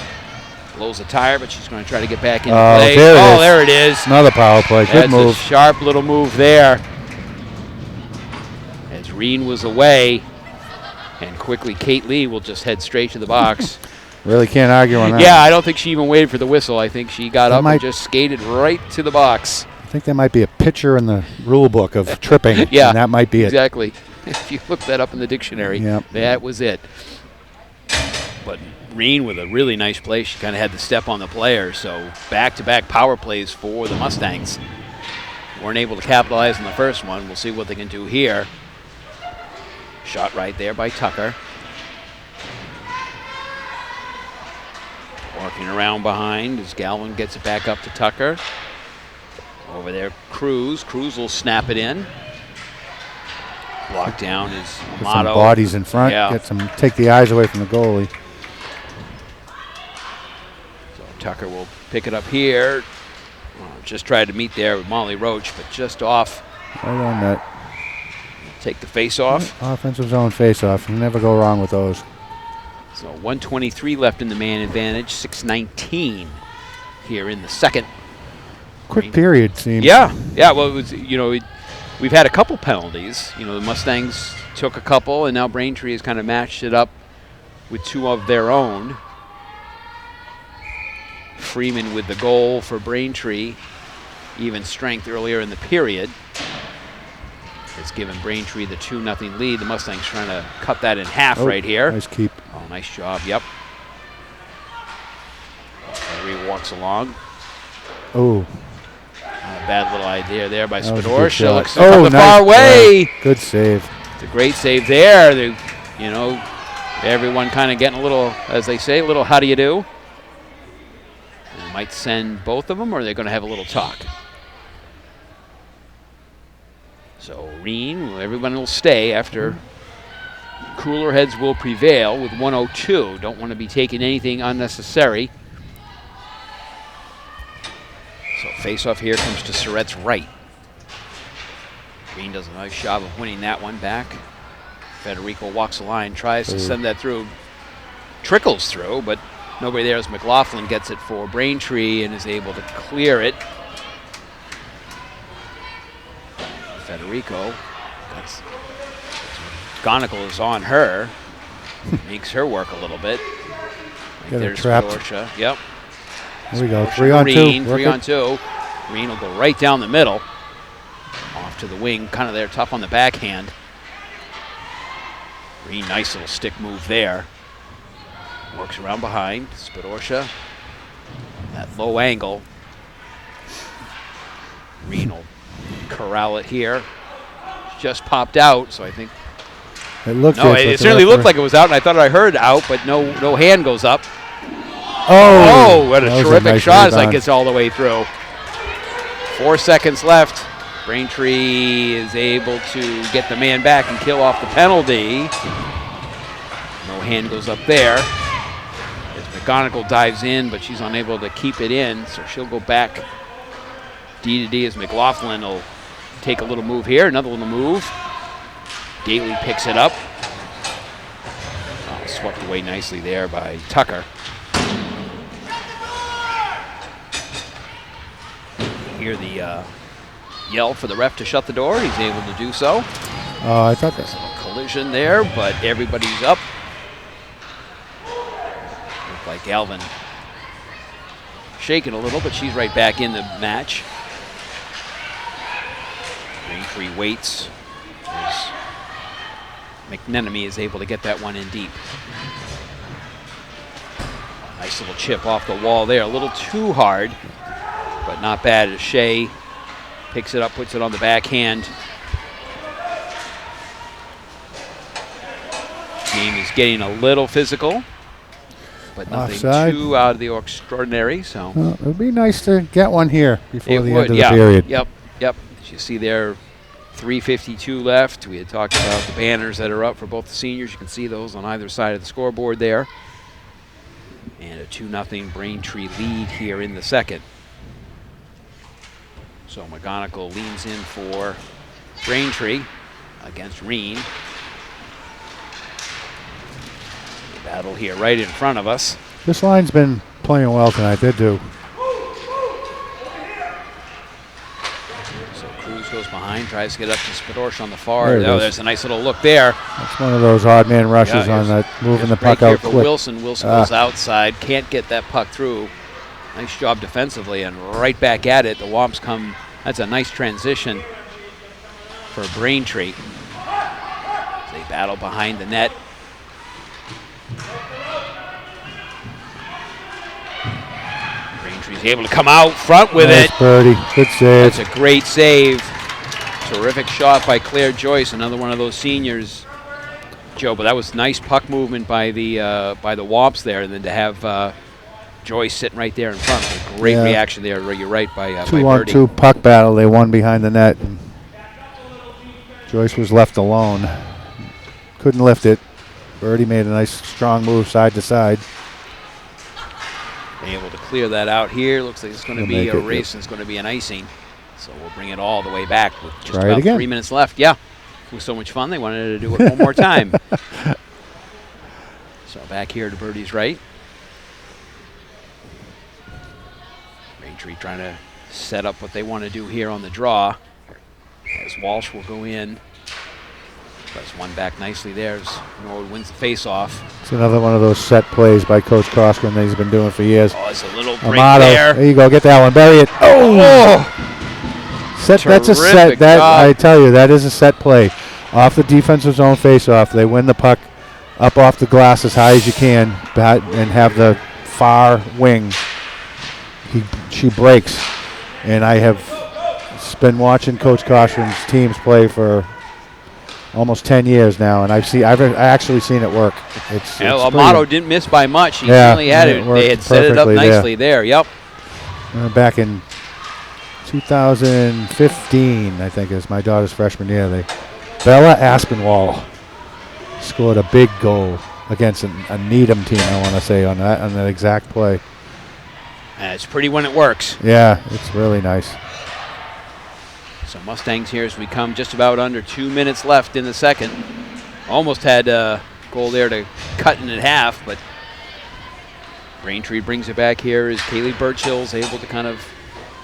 blows a tire, but she's going to try to get back into play. There it is. Another power play. Good move. That's a sharp little move there. As Reen was away, and quickly Kate Lee will just head straight to the box. Really can't argue on that. Yeah, I don't think she even waited for the whistle. I think she got up and just skated right to the box. I think there might be a picture in the rule book of tripping. Yeah, and that might be exactly. If you look that up in the dictionary, that was it. But Reen with a really nice play. She kind of had the step on the player. So back-to-back power plays for the Mustangs. Weren't able to capitalize on the first one. We'll see what they can do here. Shot right there by Tucker. Working around behind as Galvin gets it back up to Tucker. Over there, Cruz. Cruz will snap it in. Blocked down is Amato. Some bodies in front. Yeah. Take the eyes away from the goalie. So Tucker will pick it up here. Just tried to meet there with Molly Roach, but just off. Right on that. Take the face off. Offensive zone face off. You never go wrong with those. So 1:23 left in the man advantage. 6:19 here in the second. Quick period seems. Yeah. Well, it was, we've had a couple penalties. The Mustangs took a couple, and now Braintree has kind of matched it up with two of their own. Freeman with the goal for Braintree. Even strength earlier in the period. It's given Braintree the 2-0 lead. The Mustangs trying to cut that in half right here. Nice keep. Oh, nice job. Yep. Henry walks along. Oh. Bad little idea there by Spidorcia. Looks to come the far way. Good save. It's a great save there. Everyone kind of getting a little, as they say, a little how do you do. They might send both of them, or they're going to have a little talk. So Reen, everyone will stay after cooler heads will prevail with 102. Don't want to be taking anything unnecessary. So face-off here comes to Surrette's right. Green does a nice job of winning that one back. Federico walks the line, tries to send that through. Trickles through, but nobody there as McLaughlin gets it for Braintree and is able to clear it. Federico, Gonical is on her. Makes her work a little bit. Right, Get her there's trapped. Fedorcia. Yep. There we go. Fedorcia 3 on to 2. Reen, Work 3 it. on 2. Reen will go right down the middle. Off to the wing, kind of there, tough on the backhand. Reen, nice little stick move there. Works around behind. Fedorcia. That low angle. Reen will corral it here. Just popped out, so I think. It looked No, good, but it the certainly looked referee- like it was out, and I thought I heard out, but no hand goes up. Oh, Oh, what a that was terrific nice shot as that rebound. gets all the way through. 4 seconds left. Braintree is able to get the man back and kill off the penalty. No hand goes up there. As McGonigal dives in, but she's unable to keep it in, so she'll go back D to D as McLaughlin will take a little move here, another little move. Gately picks it up. Oh, swept away nicely there by Tucker. Hear the yell for the ref to shut the door. He's able to do so. Oh, I thought There's that. a little collision there, but everybody's up. Looked like Galvin shaking a little, but she's right back in the match. Braintree waits as McNenemy is able to get that one in deep. Nice little chip off the wall there, a little too hard, but not bad as Shea picks it up, puts it on the backhand. Game is getting a little physical, but nothing Offside. too out of the extraordinary. So Well, it would be nice to get one here before it the would, end of yeah. the period. Yep. As you see there, 3:52 left. We had talked about the banners that are up for both the seniors. You can see those on either side of the scoreboard there. And a 2-0 Braintree lead here in the second. So McGonigal leans in for Braintree against Reen. Battle here right in front of us. This line's been playing well tonight. They do. So Cruz goes behind, tries to get up to Fedorcia on the far. There it Oh, is. there's a nice little look there. It's one of those odd man rushes Yeah, on that, moving Here's the a break puck out here for quick. Wilson. Wilson goes outside, can't get that puck through. Nice job defensively, and right back at it. The Womps come. That's a nice transition for Braintree. They battle behind the net. Braintree's able to come out front with Nice it. birdie. Good save. That's a great save. Terrific shot by Claire Joyce, another one of those seniors, Joe. But that was nice puck movement by the Womps there, and then to have Joyce sitting right there in front. A great Yeah. reaction there. You're right by 2-on-2 Birdie. puck battle. They won behind the net. And Joyce was left alone. Couldn't lift it. Birdie made a nice strong move side to side. Able to clear that out here. Looks like it's going to He'll be make a it, yep. race and it's going to be an icing. So we'll bring it all the way back with just Try it about again. 3 minutes left. Yeah, it was so much fun. They wanted to do it one more time. So back here to Birdie's right. Braintree trying to set up what they want to do here on the draw. As Walsh will go in. Press one back nicely there as Norwood wins the face-off. It's another one of those set plays by Coach Coskren that he's been doing for years. Oh, it's a little break Amato, there. there you go. Get that one. Bury it. Oh! Set, that's a set. Terrific That job. I tell you, that is a set play. Off the defensive zone face-off, they win the puck up off the glass as high as you can, and have the far wing. She breaks, and I have been watching Coach Coshran's teams play for almost 10 years now, and I've actually seen it work. It's Amato didn't miss by much. He Yeah, certainly had it it. worked They had set it up perfectly there. nicely there. Yep. Back in 2015, I think, is my daughter's freshman year. Bella Aspinwall. scored a big goal against a Needham team, I want to say, on that exact play. And it's pretty when it works. Yeah, it's really nice. So Mustangs here as we come just about under 2 minutes left in the second. Almost had a goal there to cut it in half, but Braintree brings it back here as Kaylee Birchill's able to kind of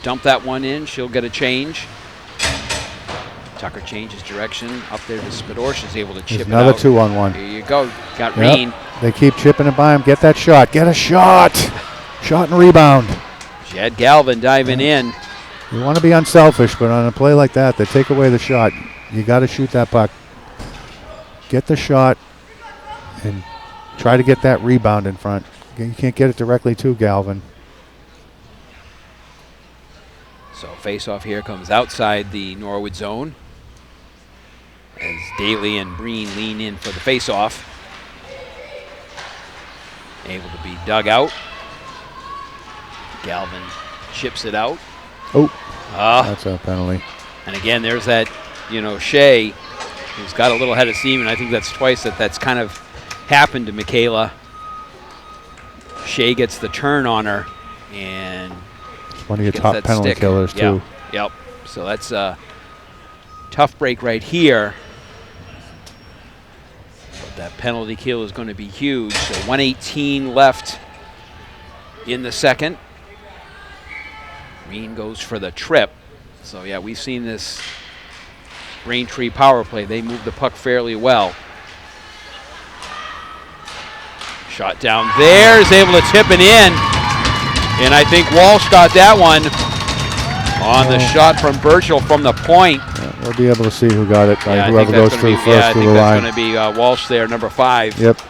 dump that one in. She'll get a change. Tucker changes direction up there to Spadorsh, is able to chip There's it another out. 2-on-1. There you go. Got Yep. Reen. They keep chipping it by him. Get that shot. Get a shot. Shot and rebound. Jed Galvin diving in. You want to be unselfish, but on a play like that, they take away the shot. You got to shoot that puck. Get the shot and try to get that rebound in front. You can't get it directly to Galvin. So face-off here comes outside the Norwood zone as Daly and Breen lean in for the face-off. Able to be dug out. Galvin chips it out. Oh, Ah, that's a penalty. and again, there's that, Shea, who's got a little head of steam, and I think that's twice that's kind of happened to Michaela. Shea gets the turn on her, and It's one of your gets top that penalty stick. killers, too. Yep. So that's a tough break right here. But that penalty kill is going to be huge. So 1:18 left in the second. Reen goes for the trip. So yeah, we've seen this Braintree power play. They move the puck fairly well. Shot down there, is able to tip it in. And I think Walsh got that one on the shot from Burchell from the point. Yeah, we'll be able to see who got it by Yeah, I whoever think that's goes gonna through be, first I through think the that's line. going to be Walsh there, number 5. Yep.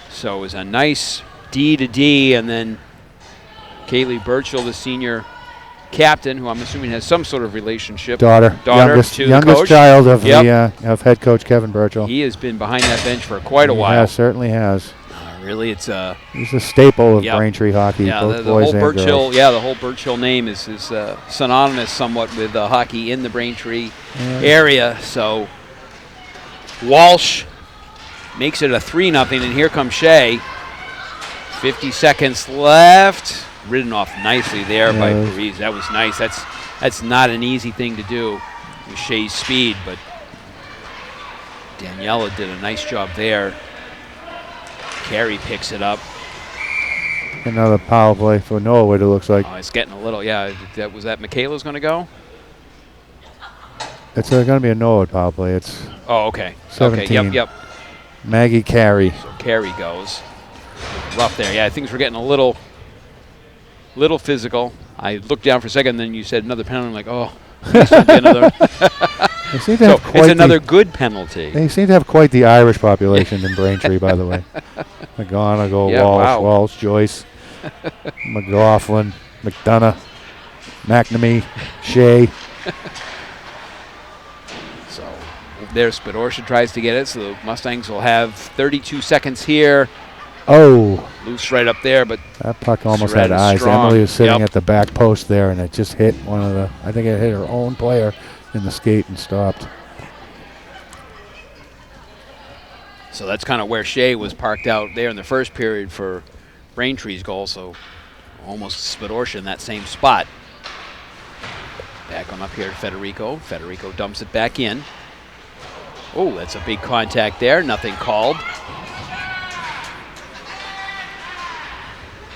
So it was a nice D to D, and then Kaylee Burchell, the senior captain, who I'm assuming has some sort of relationship. Daughter to the youngest coach. child of Yep. of head coach Kevin Burchell. He has been behind that bench for quite a He while. has, certainly has. Really, it's He's a staple of Yep. Braintree hockey, yeah, both the boys whole and Burchill, girls. yeah, the whole Burchill name is synonymous somewhat with hockey in the Braintree area. So Walsh makes it a 3-0, and here comes Shea. 50 seconds left. Ridden off nicely there by Yeah. Parise. That was nice. That's not an easy thing to do with Shea's speed, but Daniela did a nice job there. Carey picks it up. Another power play for Norwood, it looks like. Oh, it's getting a little, yeah. Was that Michaela's going to go? It's going to be a Norwood power play. It's Oh, okay. 17. Okay, yep. Maggie Carey. So Carey goes. Rough there. Yeah, things were getting a little physical. I looked down for a second, and then you said another penalty. I'm like, oh, please don't be another. They seem to So have quite it's another good penalty. They seem to have quite the Irish population in Braintree, by the way. McGonigal, Yeah, Walsh, wow. Walsh, Joyce, McLaughlin, McDonough, McNamee, Shea. So there's Spadorcia tries to get it. So the Mustangs will have 32 seconds here. Oh, Loose right up there, but that puck almost Surratt had is eyes. strong. Emily was sitting Yep. at the back post there, and it just hit I think it hit her own player in the skate and stopped. so that's kind of where Shea was parked out there in the first period for Braintree's goal. So almost Spadorcia in that same spot. Back on up here to Federico. Federico dumps it back in. Oh, that's a big contact there. Nothing called.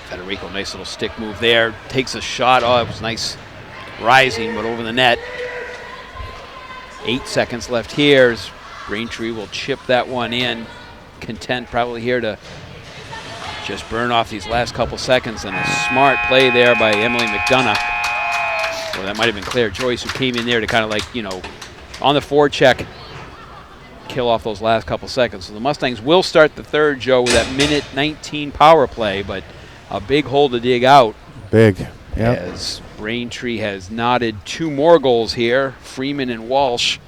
Federico, nice little stick move there. Takes a shot. Oh, it was nice rising, but over the net. 8 seconds left here as Braintree will chip that one in. Content probably here to just burn off these last couple seconds, and a smart play there by Emily McDonough. Well, that might have been Claire Joyce who came in there to kind of on the forecheck, kill off those last couple seconds. So the Mustangs will start the third, Joe, with that minute 19 power play, but a big hole to dig out. Big. Yep. As Braintree has knotted 2 more goals here, Freeman and Walsh,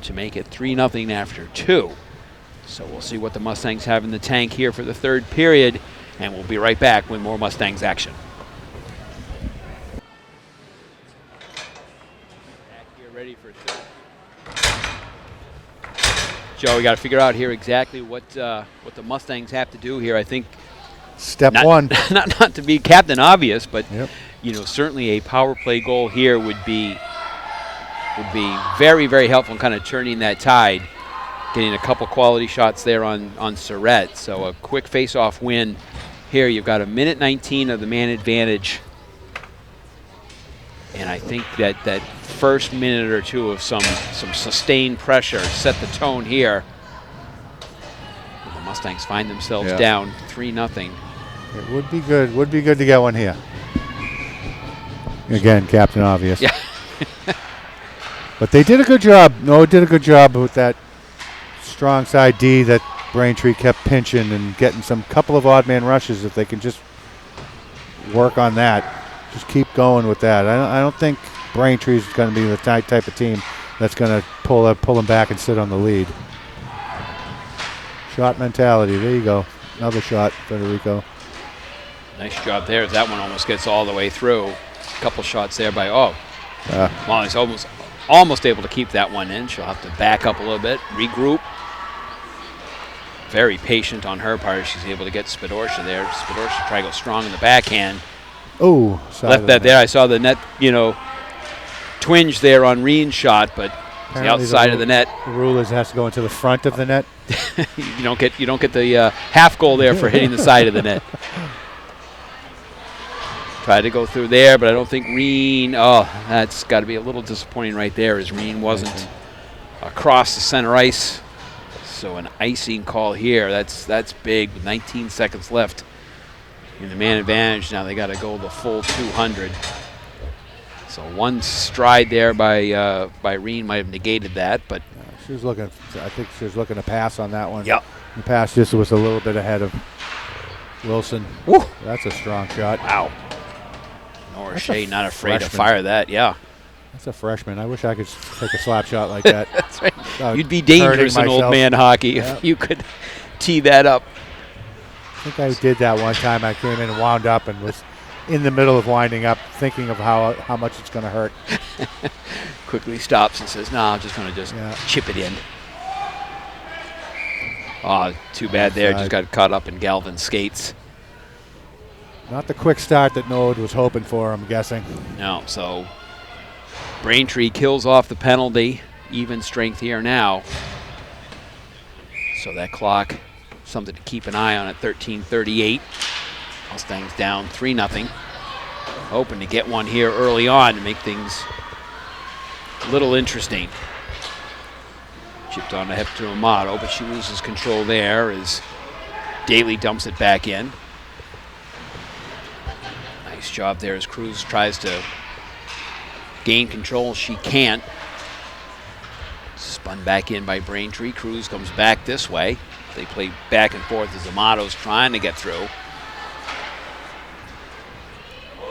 to make it 3-0 after 2. So we'll see what the Mustangs have in the tank here for the third period, and we'll be right back with more Mustangs action. Back here ready for third. Joe, we got to figure out here exactly what the Mustangs have to do here. I think Step one. not to be Captain Obvious, but Yep. certainly a power play goal here would be very, very helpful in kind of turning that tide, getting a couple quality shots there on Surratt. So a quick face-off win here. You've got a minute 19 of the man advantage. And I think that first minute or two of some sustained pressure set the tone here. The Mustangs find themselves down 3-0. It would be good. Would be good to get one here. Again, Captain Obvious. Yeah. But they did a good job. Noah did a good job with that strong side D that Braintree kept pinching and getting some couple of odd man rushes. If they can just work on that, just keep going with that. I don't think Braintree is going to be the type of team that's going to pull them back and sit on the lead. Shot mentality. There you go. Another shot, Federico. Nice job there. That one almost gets all the way through. A couple shots there by Molly's almost able to keep that one in. She'll have to back up a little bit, regroup. Very patient on her part. She's able to get Spidorsha there. Spidorsha try to go strong in the backhand. Oh, left that there. I saw the net, twinge there on Reen's shot, but the outside of the net. The rule is it has to go into the front of the net. you don't get the half goal there for hitting the side of the net. Tried to go through there, but I don't think Reen. Oh, that's got to be a little disappointing right there, as Reen wasn't across the center ice. So an icing call here. That's big. With 19 seconds left in the man advantage. Now they got to go the full 200. So one stride there by Reen might have negated that, but she was looking. I think she was looking to pass on that one. Yep. The pass just was a little bit ahead of Wilson. Woo. That's a strong shot. Wow. Nora Shea not afraid to fire that. Yeah. That's a freshman. I wish I could take a slap shot like that. That's right. You'd be dangerous in old man hockey if you could tee that up. I think I did that one time. I came in and wound up and was in the middle of winding up, thinking of how much it's going to hurt. Quickly stops and says, "No, I'm just going to chip it in." Oh, too bad there. Just got caught up in Galvin's skates. Not the quick start that Node was hoping for, I'm guessing. No, so Braintree kills off the penalty. Even strength here now. So that clock, something to keep an eye on at 13:38. Mustangs down 3-0. Hoping to get one here early on to make things a little interesting. Chipped on the hip to Amato, but she loses control there as Daly dumps it back in. Nice job there as Cruz tries to gain control. She can't. Spun back in by Braintree. Cruz comes back this way. They play back and forth as Amato's trying to get through.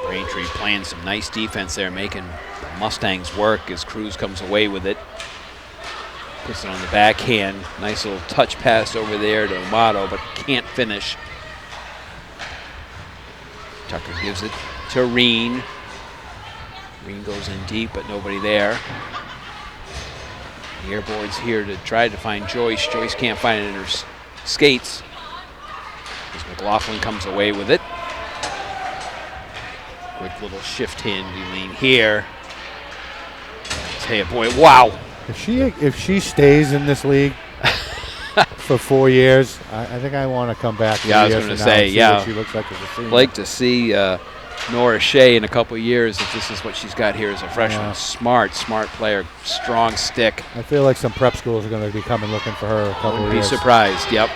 Braintree playing some nice defense there, making the Mustangs work as Cruz comes away with it. Puts it on the backhand. Nice little touch pass over there to Amato, but can't finish. Tucker gives it to Reen. Reen goes in deep, but nobody there. The airboard's here to try to find Joyce. Joyce can't find it in her skates. As McLaughlin comes away with it. Quick little shift handy lane here. I tell you, boy, wow. If she stays in this league for 4 years, I think I want to come back. Yeah, I was going to say, what she looks like as a senior. Like to see Nora Shea in a couple of years if this is what she's got here as a freshman. Yeah. Smart player, strong stick. I feel like some prep schools are going to be coming looking for her a couple of Wouldn't be years. surprised, yep.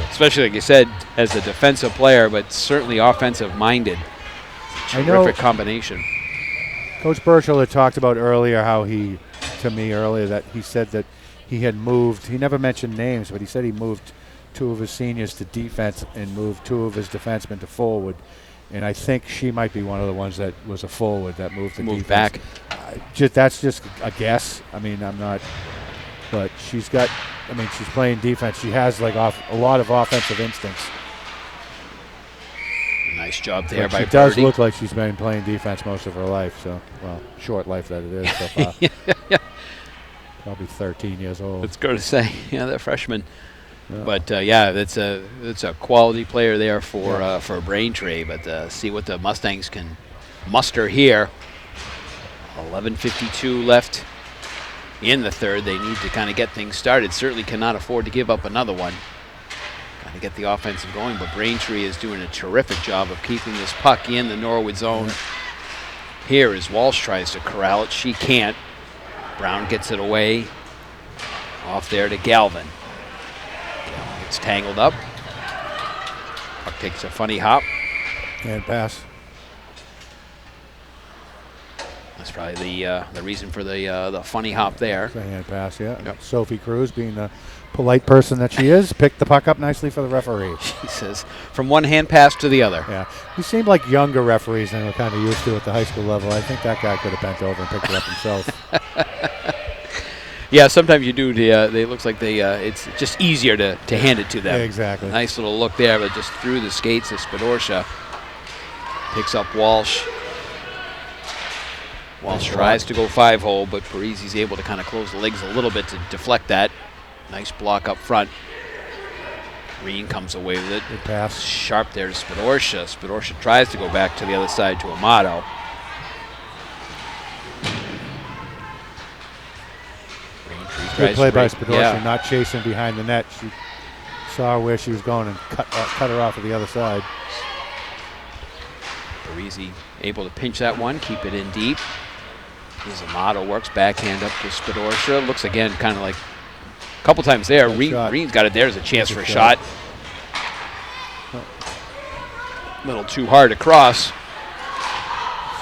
Especially, like you said, as a defensive player, but certainly offensive-minded. Terrific combination. Coach Burchell had talked about earlier that he said that he had moved. He never mentioned names, but he said he moved 2 of his seniors to defense and moved 2 of his defensemen to forward. And I think she might be one of the ones that was a forward that moved to defense. Back. That's just a guess. I mean, I'm not. But she's playing defense. She has a lot of offensive instincts. Nice job there by She does Birdie. look like she's been playing defense most of her life. So, short life that it is so far. Probably 13 years old. Let's go to say, yeah, they're freshmen. Yeah. But yeah, that's a quality player there Yeah. for Braintree. But see what the Mustangs can muster here. 11:52 left in the third. They need to kind of get things started. Certainly cannot afford to give up another one. Got to get the offensive going. But Braintree is doing a terrific job of keeping this puck in the Norwood zone. Here as Walsh tries to corral it. She can't. Brown gets it away. Off there to Galvin. Galvin gets tangled up. Puck takes a funny hop. And pass. That's probably the reason for the funny hop there. It's a hand pass, yeah. Yep. Sophie Cruz, being the polite person that she is, picked the puck up nicely for the referee. She says, from one hand pass to the other. Yeah. He seemed like younger referees than we're kind of used to at the high school level. I think that guy could have bent over and picked it up himself. Yeah, sometimes you do. They looks like it's just easier to hand it to them. Yeah, exactly. Nice little look there, but just through the skates of Spadorsha. Picks up Walsh. Walsh tries to go 5-hole, but Parisi's able to kind of close the legs a little bit to deflect that. Nice block up front. Green comes away with it. Good pass. Sharp there to Spadorsha. Spadorsha tries to go back to the other side to Amato. Good play by Spadorsha, not chasing behind the net. She saw where she was going and cut her off of the other side. Parisi able to pinch that one, keep it in deep. As Amato works backhand up to Spadorsha. Looks again kind of like a couple times there. Green's got it there. There's a chance for a shot. A little too hard to cross.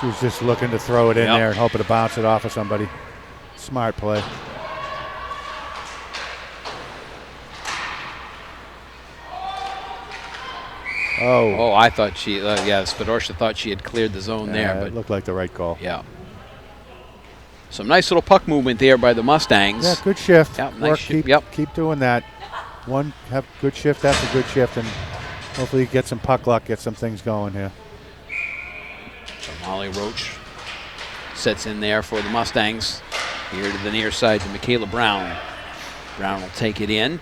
She was just looking to throw it in Yep. there and hoping to bounce it off of somebody. Smart play. Oh, I thought Spadorsha thought she had cleared the zone there, but it looked like the right call. yeah. Some nice little puck movement there by the Mustangs. Yeah, good shift. Yeah, nice shift. Keep doing that. Have good shift after good shift, and hopefully get some puck luck, get some things going here. So Molly Roach sets in there for the Mustangs. Here to the near side to Michaela Brown. Brown will take it in.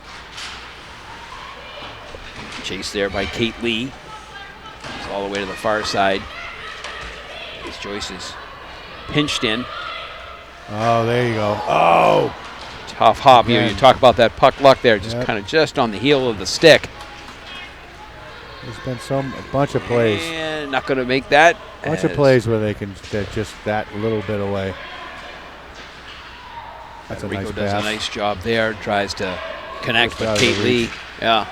Chased there by Kate Lee. It's all the way to the far side. As Joyce is pinched in. Oh, there you go. Oh! Tough hop. You Again. talk about that puck luck there, just Yep. kind of just on the heel of the stick. There's been a bunch of plays. And not going to make that. Bunch of plays where they're just that little bit away. That's a Rico nice does pass. a nice job there. Tries to connect, Just out but of the Kate Lee, reach. yeah.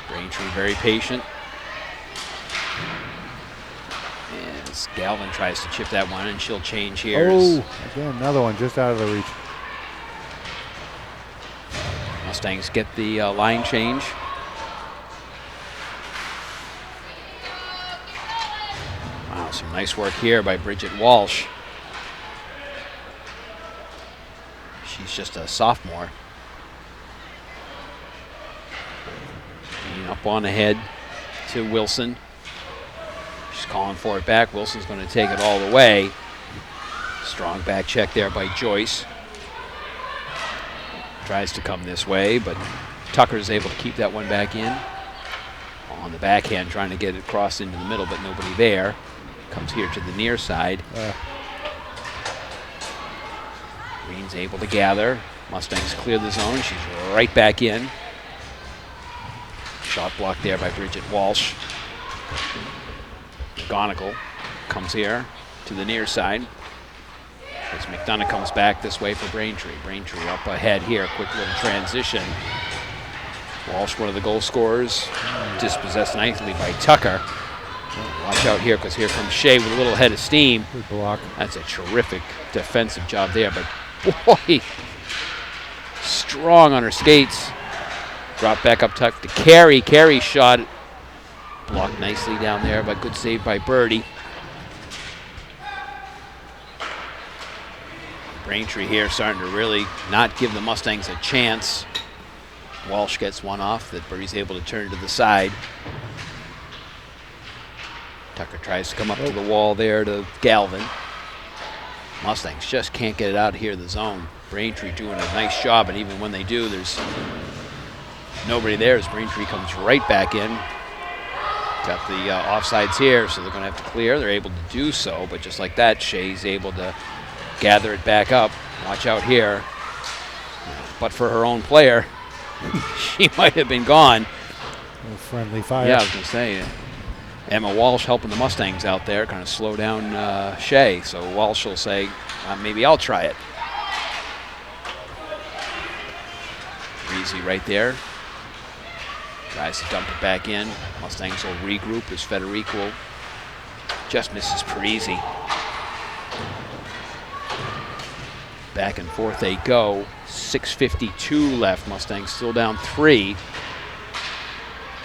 Braintree very patient. As Galvin tries to chip that one, and she'll change here. Oh, again, another one just out of the reach. Mustangs get the line change. Wow, some nice work here by Bridget Walsh. She's just a sophomore. Being up on ahead to Wilson. She's calling for it back. Wilson's going to take it all the way. Strong back check there by Joyce. Tries to come this way, but Tucker's able to keep that one back in. On the backhand, trying to get it crossed into the middle, but nobody there. Comes here to the near side. Green's able to gather. Mustangs clear the zone. She's right back in. Shot blocked there by Bridget Walsh. McGonigal comes here to the near side. As McDonough comes back this way for Braintree. Braintree up ahead here. Quick little transition. Walsh, one of the goal scorers, dispossessed nicely by Tucker. Watch out here, because here comes Shea with a little head of steam. Good block. That's a terrific defensive job there, but boy, strong on her skates. Drop back up tuck to Carey. Carey shot blocked nicely down there, but good save by Birdie. Braintree here starting to really not give the Mustangs a chance. Walsh gets one off that Birdie's able to turn to the side. Tucker tries to come up to the wall there to Galvin. Mustangs just can't get it out here of the zone. Braintree doing a nice job, and even when they do, there's nobody there as Braintree comes right back in. Got the offsides here, so they're going to have to clear. They're able to do so, but just like that, Shea's able to gather it back up. Watch out here. But for her own player, she might have been gone. A little friendly fire. Yeah, I was going to say, Emma Walsh helping the Mustangs out there, kind of slow down Shea. So Walsh will say, maybe I'll try it. Easy right there. Tries to dump it back in. Mustangs will regroup as Federico just misses Parisi. Back and forth they go. 6:52 left. Mustangs still down 3.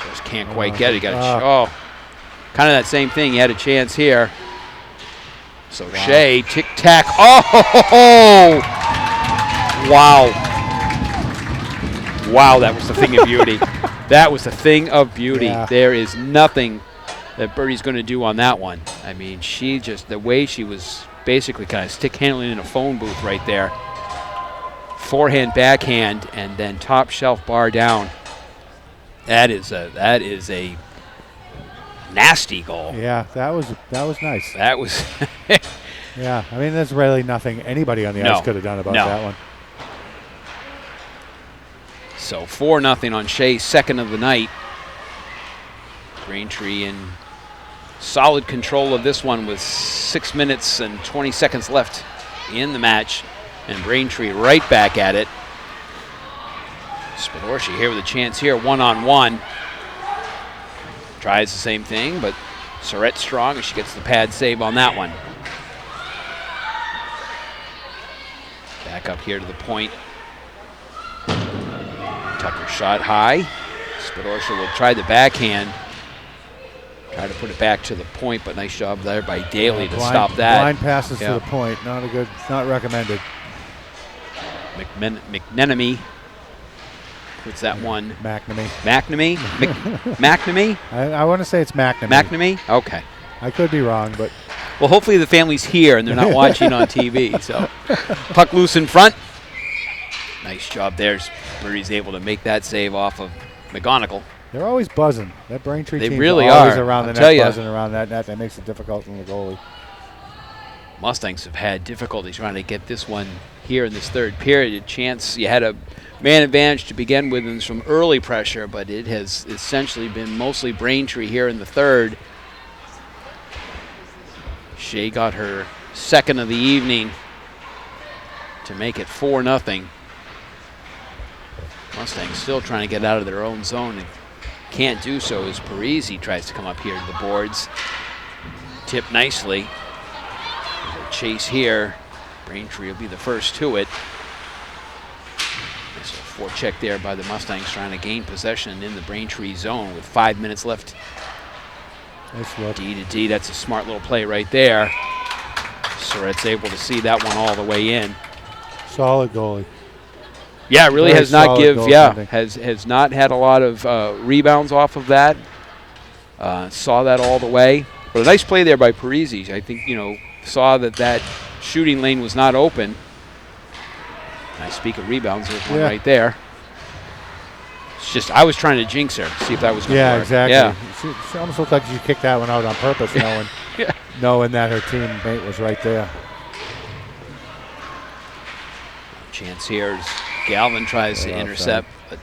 Just can't quite get it. Got it. Kind of that same thing. He had a chance here. So Shea, tic-tac. Oh! Wow. Wow, that was the thing of beauty. That was the thing of beauty. Yeah. There is nothing that Birdie's going to do on that one. I mean, she just, the way she was basically kind of stick handling in a phone booth right there. Forehand, backhand, and then top shelf bar down. That is a nasty goal. Yeah, that was nice. That was Yeah, I mean, there's really nothing anybody on the ice could have done about that one. So 4-0 on Shea's second of the night. Braintree in solid control of this one with 6 minutes and 20 seconds left in the match. And Braintree right back at it. Spadorski here with a chance here, one-on-one. Tries the same thing, but Surratt strong and she gets the pad save on that one. Back up here to the point. Tucker shot high. Spadorski will try the backhand. Try to put it back to the point, but nice job there by Daly to stop that. Blind passes to the point, not recommended. McNenemy puts that one. McNamee. McNamee? I want to say it's McNamee. McNamee? Okay. I could be wrong, but. Well, hopefully the family's here and they're not watching on TV. So, puck loose in front. Nice job there. Birdie's able to make that save off of McGonigal. They're always buzzing. That Braintree team really always are. around the net, buzzing around that net. That makes it difficult on the goalie. Mustangs have had difficulty trying to get this one here in this third period. A chance, you had a man advantage to begin with and some early pressure, but it has essentially been mostly Braintree here in the third. Shea got her second of the evening to make it 4-0. Mustangs still trying to get out of their own zone and can't do so as Parisi tries to come up here to the boards. Tip nicely. Chase here. Braintree will be the first to it. Nice little forecheck there by the Mustangs trying to gain possession in the Braintree zone with 5 minutes left. Nice look. D to D, that's a smart little play right there. Surratt's able to see that one all the way in. Solid goalie. Yeah, it really Very has not solid has not had a lot of rebounds off of that. Saw that all the way. But a nice play there by Parisi. I think, saw that shooting lane was not open. I speak of rebounds, there's one right there. It's just, I was trying to jinx her, see if that was going to work. Exactly. Yeah, She almost looked like she kicked that one out on purpose, knowing that her teammate was right there. Chance here as Galvin tries to intercept, but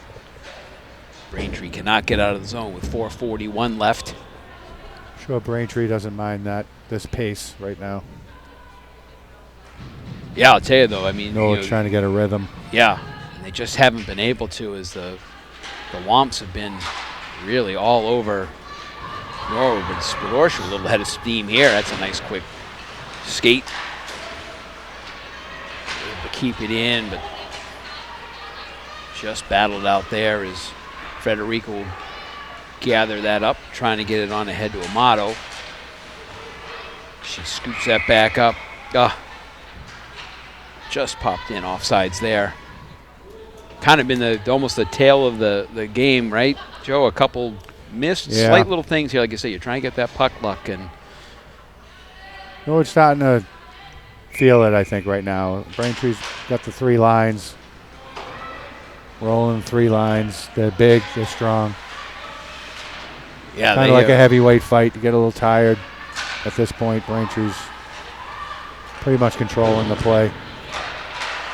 Braintree cannot get out of the zone with 4:41 left. Sure, Braintree doesn't mind this pace right now. Yeah, I'll tell you though. I mean, trying to get a rhythm. Yeah, and they just haven't been able to, as the Womps have been really all over Norwood. But Spadorski a little head of steam here. That's a nice quick skate. Able to keep it in, but just battled out there as Federico gather that up, trying to get it on ahead to Amato. She scoops that back up. Just popped in offsides there. Kind of been almost the tail of the game, right, Joe? A couple missed slight little things here. Like I say, you're trying to get that puck luck. And It's starting to feel it, I think, right now. Braintree's got the 3 lines. Rolling 3 lines. They're big. They're strong. Yeah, Kind of like a heavyweight fight. You get a little tired at this point. Braintree's pretty much controlling the play.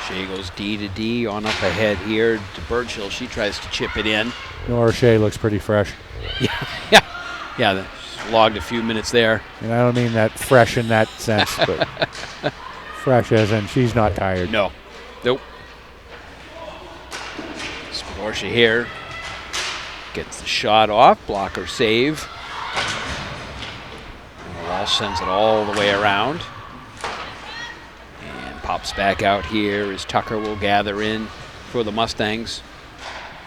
Shea goes D to D on up ahead here to Birchill. She tries to chip it in. Nora Shea looks pretty fresh. Yeah. She's logged a few minutes there. And I don't mean that fresh in that sense, but fresh as in she's not tired. No. Nope. Spidorsha here gets the shot off. Blocker save. And Walsh sends it all the way around. Pops back out here as Tucker will gather in for the Mustangs.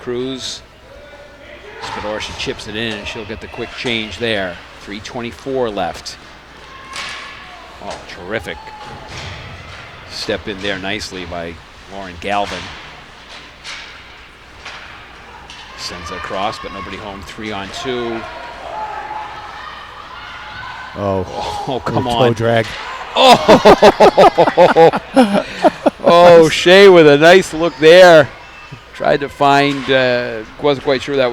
Cruz. Spidorsha chips it in and she'll get the quick change there. 3:24 left. Oh, terrific. Step in there nicely by Lauren Galvin. Sends it across, but nobody home. 3-on-2. Oh, come on. Toe drag. Oh, Shea with a nice look there. Tried to find, wasn't quite sure that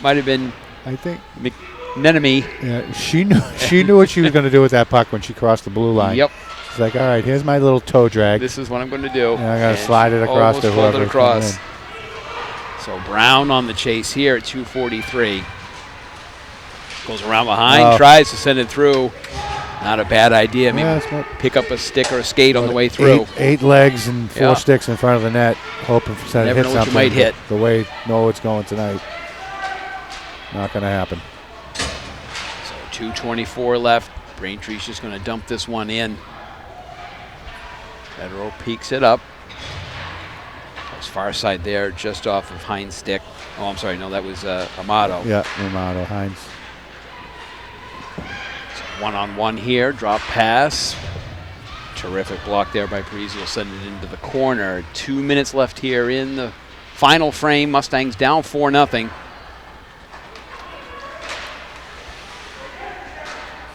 might have been, I think, McNenemy. Yeah, she knew what she was going to do with that puck when she crossed the blue line. Yep. She's like, all right, here's my little toe drag. This is what I'm going to do. And I'm going to slide it across to pulled whoever. It across. So Brown on the chase here at 2:43. Goes around behind, tries to send it through. Not a bad idea. Maybe pick up a stick or a skate on the way through. 8 legs and 4 sticks in front of the net, hoping for something to hit something. Never know what you might hit. The way Norwood's going tonight, not going to happen. So 2:24 left. Braintree's just going to dump this one in. Federal peeks it up. Goes far side there, just off of Hines' stick. Oh, I'm sorry. No, that was Amato. Yeah, Amato, Hines. One-on-one here, drop pass. Terrific block there by Parisi. Will send it into the corner. 2 minutes left here in the final frame. Mustangs down 4-0.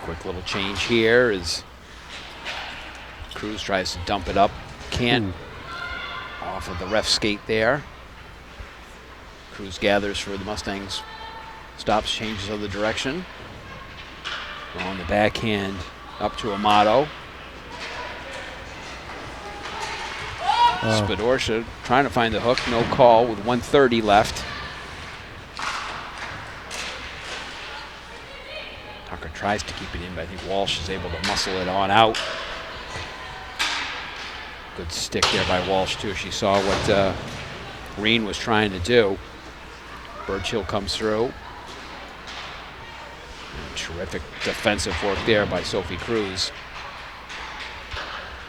Quick little change here as Cruz tries to dump it up. Can't. Off of the ref skate there. Cruz gathers for the Mustangs. Stops, changes of the direction. On the backhand up to Amato. Spidorsha trying to find the hook. No call with 1:30 left. Tucker tries to keep it in, but I think Walsh is able to muscle it on out. Good stick there by Walsh, too. She saw what Green was trying to do. Birchill comes through. Terrific defensive work there by Sophie Cruz.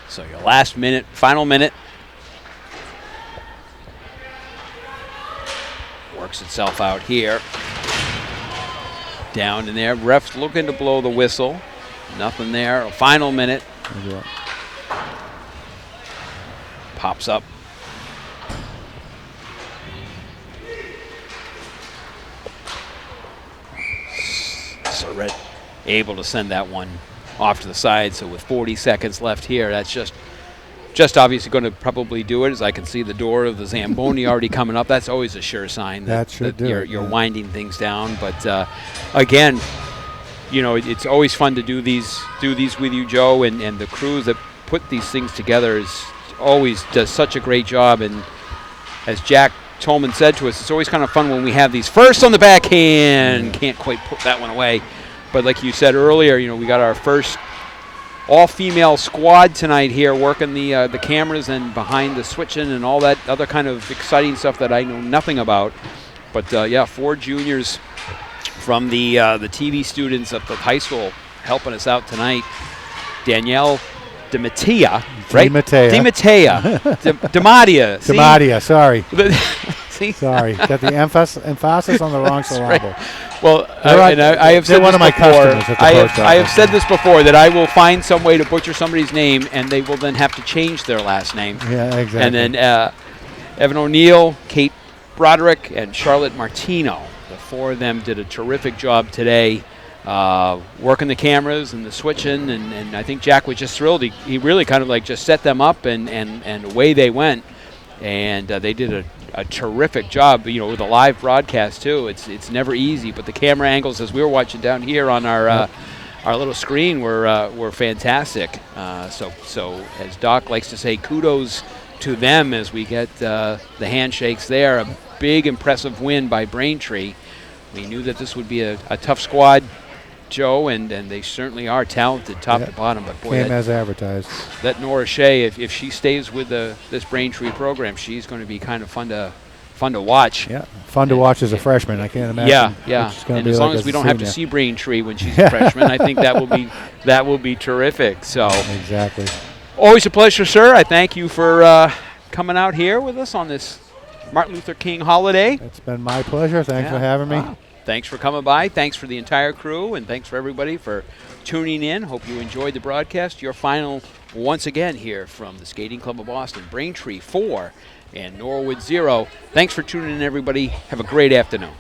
So your last minute, final minute. Works itself out here. Down in there. Ref's looking to blow the whistle. Nothing there. A final minute. Pops up. Surrett able to send that one off to the side. So with 40 seconds left here, that's just obviously going to probably do it, as I can see the door of the Zamboni already coming up. That's always a sure sign that you're winding things down. But again, you know, it's always fun to do these with you, Joe, and the crews that put these things together always does such a great job. And as Jack Tolman said to us, it's always kind of fun when we have these first on the backhand. Can't quite put that one away. But like you said earlier, you know, we got our first all-female squad tonight here working the cameras and behind the switching and all that other kind of exciting stuff that I know nothing about. But yeah, 4 juniors from the TV students at the high school helping us out tonight. Danielle DeMattia, right? DeMattia. DeMattia, sorry. See? Sorry, got the emphasis on the wrong syllable. Right. Well, I have said one of my customers at the post I have said this before, that I will find some way to butcher somebody's name, and they will then have to change their last name. Yeah, exactly. And then Evan O'Neill, Kate Broderick, and Charlotte Martino. The 4 of them did a terrific job today. working the cameras and the switching, and I think Jack was just thrilled. He really kind of like just set them up, and away they went. And they did a terrific job, with a live broadcast too. It's never easy, but the camera angles, as we were watching down here on our little screen, were fantastic. So as Doc likes to say, kudos to them as we get the handshakes there. A big, impressive win by Braintree. We knew that this would be a tough squad, Joe, and they certainly are talented top to bottom. But boy, Came as advertised. that Nora Shea, if she stays with this Braintree program, she's going to be kind of fun to watch. Yeah, fun to watch as a freshman. I can't imagine. Yeah. And And as long as we don't have to see Braintree when she's a freshman, I think that will be terrific. So Exactly. always a pleasure, sir. I thank you for coming out here with us on this Martin Luther King holiday. It's been my pleasure. Thanks for having me. Wow. Thanks for coming by. Thanks for the entire crew, and thanks for everybody for tuning in. Hope you enjoyed the broadcast. Your final, once again, here from the Skating Club of Boston. Braintree 4 and Norwood 0. Thanks for tuning in, everybody. Have a great afternoon.